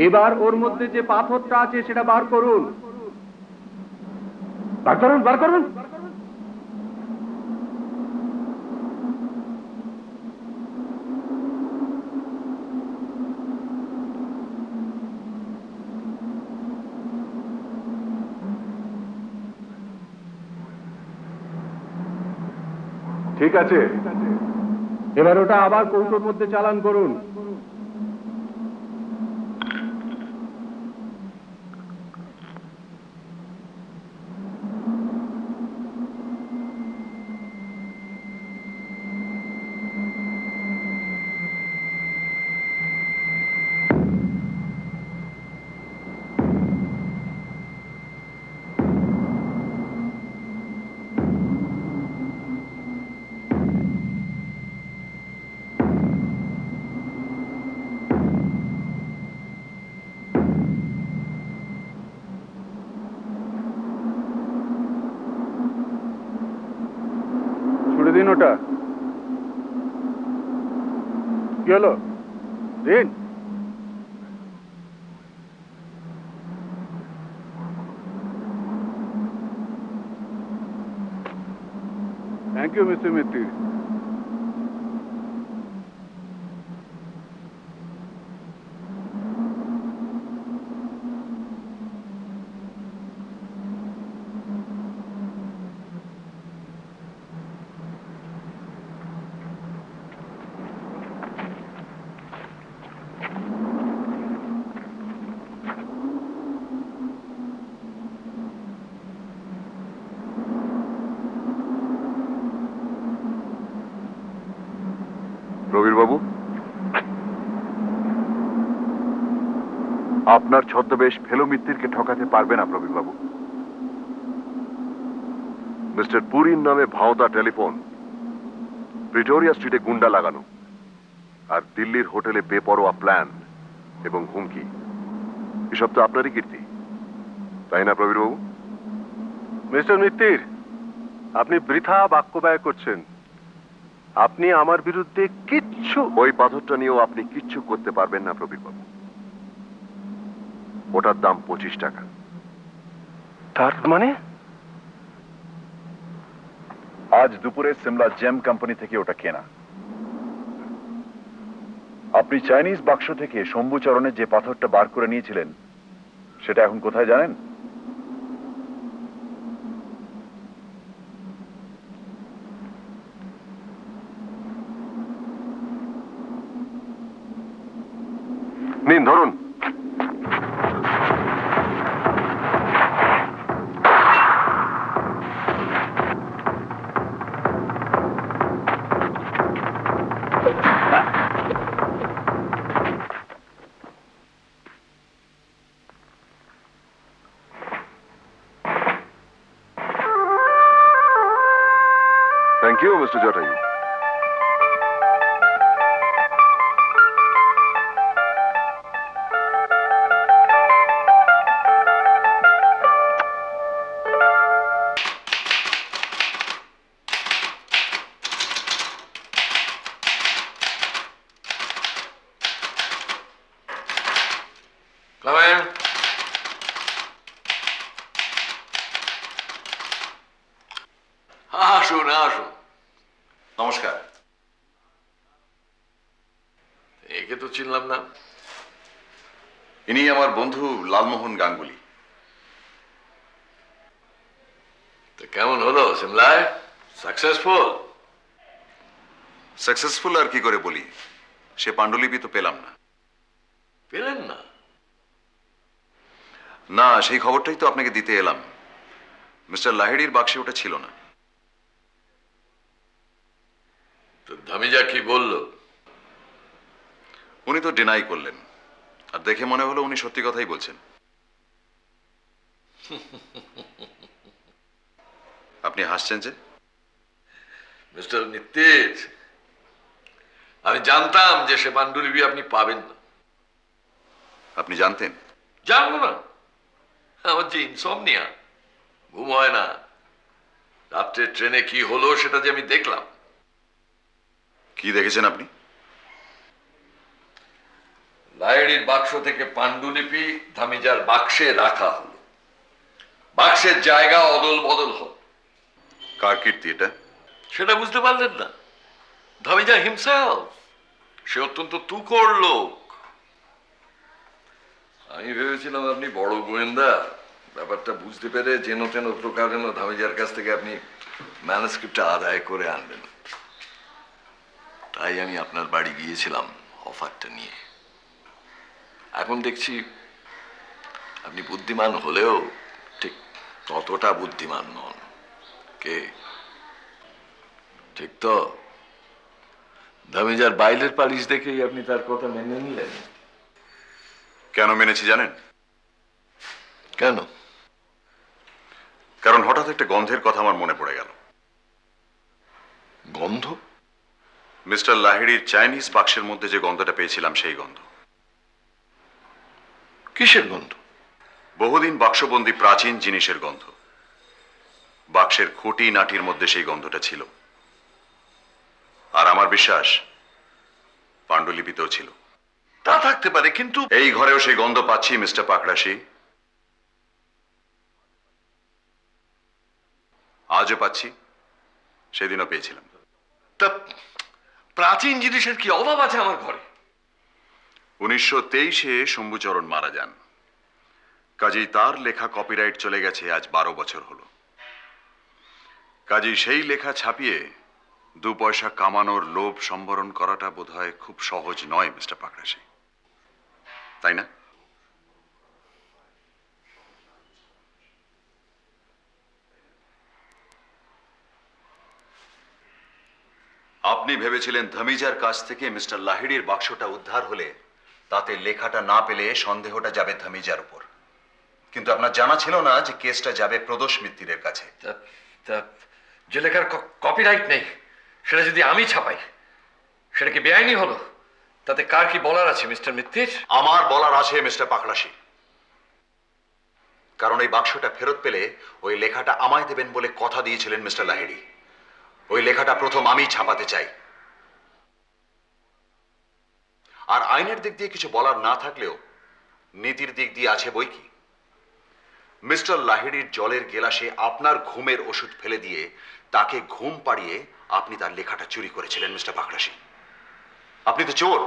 এবার ওর মধ্যে যে পাথরটা আছে সেটা বার করুন, বার করুন, বার করুন। ঠিক আছে, এবার ওটা আবার কৌটোর মধ্যে চালান করুন। দিন ওটা। কি হলো? দিন। Thank you mister Mitter. Prabir babu, আপনার ছদ্মবেশ ফেলো মিত্তিরকে ঠকাতে পারবে না প্রবীর বাবু। মিস্টার পুরীর নামে ভাওতা টেলিফোন, প্রিটোরিয়া স্ট্রিটে গুন্ডা লাগানো, আর দিল্লির হোটেলে বেপরোয়া প্ল্যান এবং হুমকি, এসব তো আপনারই কীর্তি, তাই না প্রবীর বাবু? মিস্টার মিত্তির, আপনি বৃথা বাক্য ব্যয় করছেন। আপনি আমার বিরুদ্ধে কিচ্ছু। ওই পাথরটা নিয়েও আপনি কিচ্ছু করতে পারবেন না প্রবীর বাবু। ওটার দাম 25 টাকা। তার মানে? আজ দুপুরে সিমলা জেম কোম্পানি থেকে ওটা কেনা। আপনি চাইনিজ বাক্স থেকে শম্ভুচরণের যে পাথরটা বার করে নিয়েছিলেন সেটা এখন কোথায় জানেন? নিন, ধরুন। Thank you, Mr. Jatayu. Come in. আসুন আসুন, একে তো চিনলাম না। ইনি আমার বন্ধু লালমোহন গাঙ্গুলি। তো কেমন হলো সিমলায়? সাকসেসফুল? সাকসেসফুল আর কি করে বলি, সে পাণ্ডুলিপি তো পেলাম না। পেলেন না? না, সেই খবরটাই তো আপনাকে দিতে এলাম। মিস্টার লাহিড়ির বাক্সে ওটা ছিল না। তো ধামিজা কি বললো? উনি তো ডিনাই করলেন, আর দেখে মনে হলো উনি সত্যি কথাই বলছেন। আপনি হাসছেন যে? মিস্টার নিত্যের, আমি জানতাম যে সে পাণ্ডুলিপি আপনি পাবেন না। আপনি জানতেন? জানবো না? আমার যে ইনসমনিয়া, ঘুম হয় না। রাত্রে ট্রেনে কি হলো সেটা যে আমি দেখলাম। কি দেখেছেন আপনি? লাহিড়ির বাক্স থেকে পাণ্ডুলিপি ধামিজার বাক্সে রাখা হলো। বাক্সের জায়গা অদল বদল হল। কার কীর্তি এটা? সেটা বুঝতে পারলেন না? ধামিজা হিমসেলফ। সে অত্যন্ত তুখোড় লোক। আমি ভেবেছিলাম আপনি বড় গোয়েন্দা, ব্যাপারটা বুঝতে পেরে যেন তেন প্রকারেণ ধামিজার কাছ থেকে আপনি ম্যানুস্ক্রিপ্টটা আদায় করে আনবেন। তাই আমি আপনার বাড়ি গিয়েছিলাম অফারটা নিয়ে। এখন দেখছি আপনি বুদ্ধিমান হলেও ঠিক ততটা বুদ্ধিমান নন। কে ঠিক তো? ধামিজার বাইরের পালিশ দেখেই আপনি তার কথা মেনে নিলেন। কেন মেনেছি জানেন? কেন? কারণ হঠাৎ একটা গন্ধের কথা আমার মনে পড়ে গেল। গন্ধ? মিস্টার লাহিড়ির চাইনিজ বাক্সের মধ্যে যে গন্ধটা পেয়েছিলাম সেই গন্ধ। কিসের গন্ধ? বহুদিন বাক্সবন্দি প্রাচীন জিনিসের গন্ধ। বাক্সের খুঁটি নাটির মধ্যে সেই গন্ধটা ছিল। আর আমার বিশ্বাস পাণ্ডুলিপিতেও ছিল। তা থাকতে পারে, কিন্তু এই ঘরেও সেই গন্ধ পাচ্ছি মিস্টার পাকড়াশি। আজও পাচ্ছি, সেদিনও পেয়েছিলাম। তা প্রাচীন জিনিসের কি অভাব আছে আমার ঘরে? 1923-এ শম্ভুচরণ মারা যান। কাজেই তার লেখা কপিরাইট চলে গেছে আজ 12 বছর হলো। কাজেই সেই লেখা ছাপিয়ে 2 পয়সা কামানোর লোভ সম্বরণ করাটা বোধহয় খুব সহজ নয় মিস্টার পাকড়াশি, তাই না? আপনি ভেবেছিলেন ধামিজার কাছ থেকে মিস্টার লাহিড়ির বাক্সটা উদ্ধার হলে তাতে লেখাটা না পেলে সন্দেহটা যাবে ধামিজার উপর। কিন্তু আপনার জানা ছিল না যে কেসটা যাবে প্রদোষ মিত্তিরের কাছে। যে লেখার কপিরাইট নেই সেটা যদি আমি ছাপাই, সেটা কি বেআইনি হলো? তাতে কার কি বলার আছে মিস্টার মিত্তির? আমার বলার আছে মিস্টার পাকড়াশি। কারণ এই বাক্সটা ফেরত পেলে ওই লেখাটা আমায় দেবেন বলে কথা দিয়েছিলেন মিস্টার লাহিড়ি। ওই লেখাটা প্রথম আমি ছাপাতে চাই। আর আইনের দিক দিয়ে কিছু বলার না থাকলেও নীতির দিক দিয়ে আছে বই কি। মিস্টার লাহিড়ির জলের গেলাসে আপনার ঘুমের ওষুধ ফেলে দিয়ে তাকে ঘুম পাড়িয়ে আপনি তার লেখাটা চুরি করেছিলেন মিস্টার পাকড়াশি। আপনি তো চোর।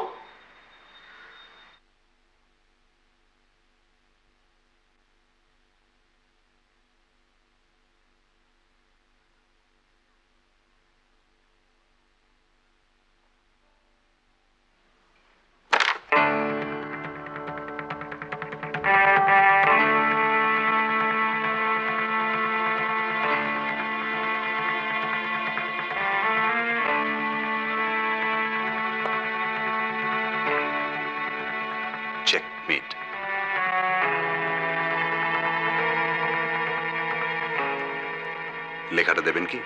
চেকমেট। লেখাটা দেবেন কি?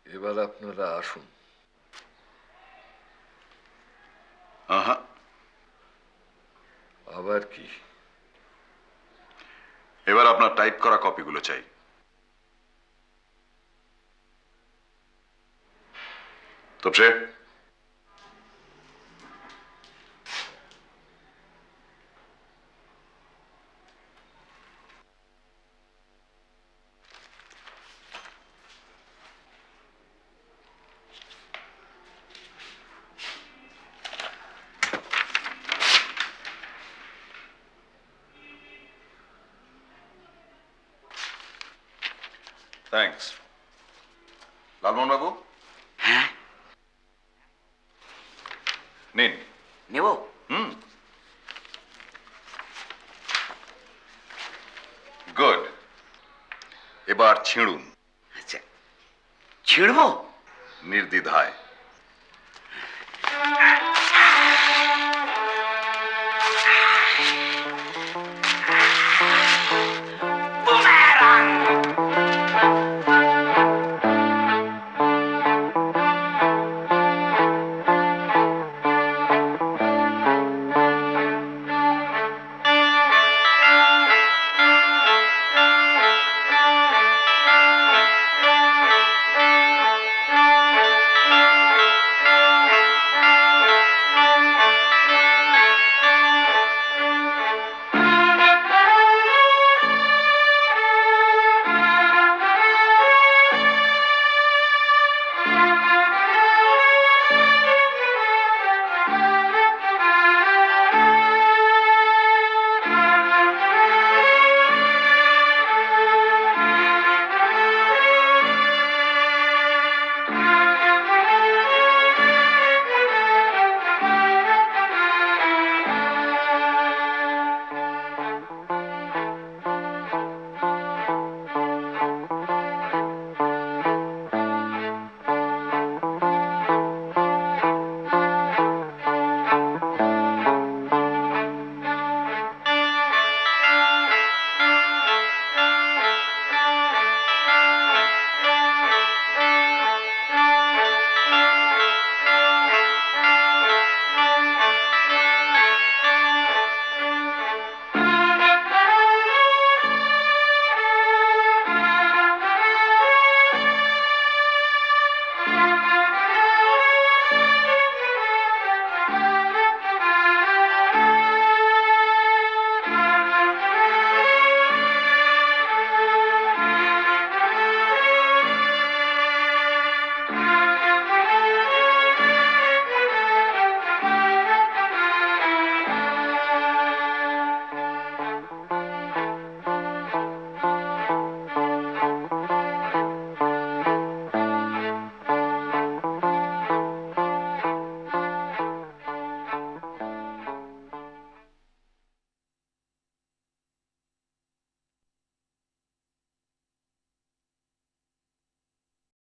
এবার আপনারা আসুন। আহা, আবার কি? এবার আপনার টাইপ করা কপিগুলো চাই। তোপসে, থ্যাঙ্কস। লালমোহন বাবু, হ্যাঁ নিন। নেব? গুড, এবার ছিঁড়ুন। আচ্ছা, ছিঁড়বো? নির্দ্বিধায়।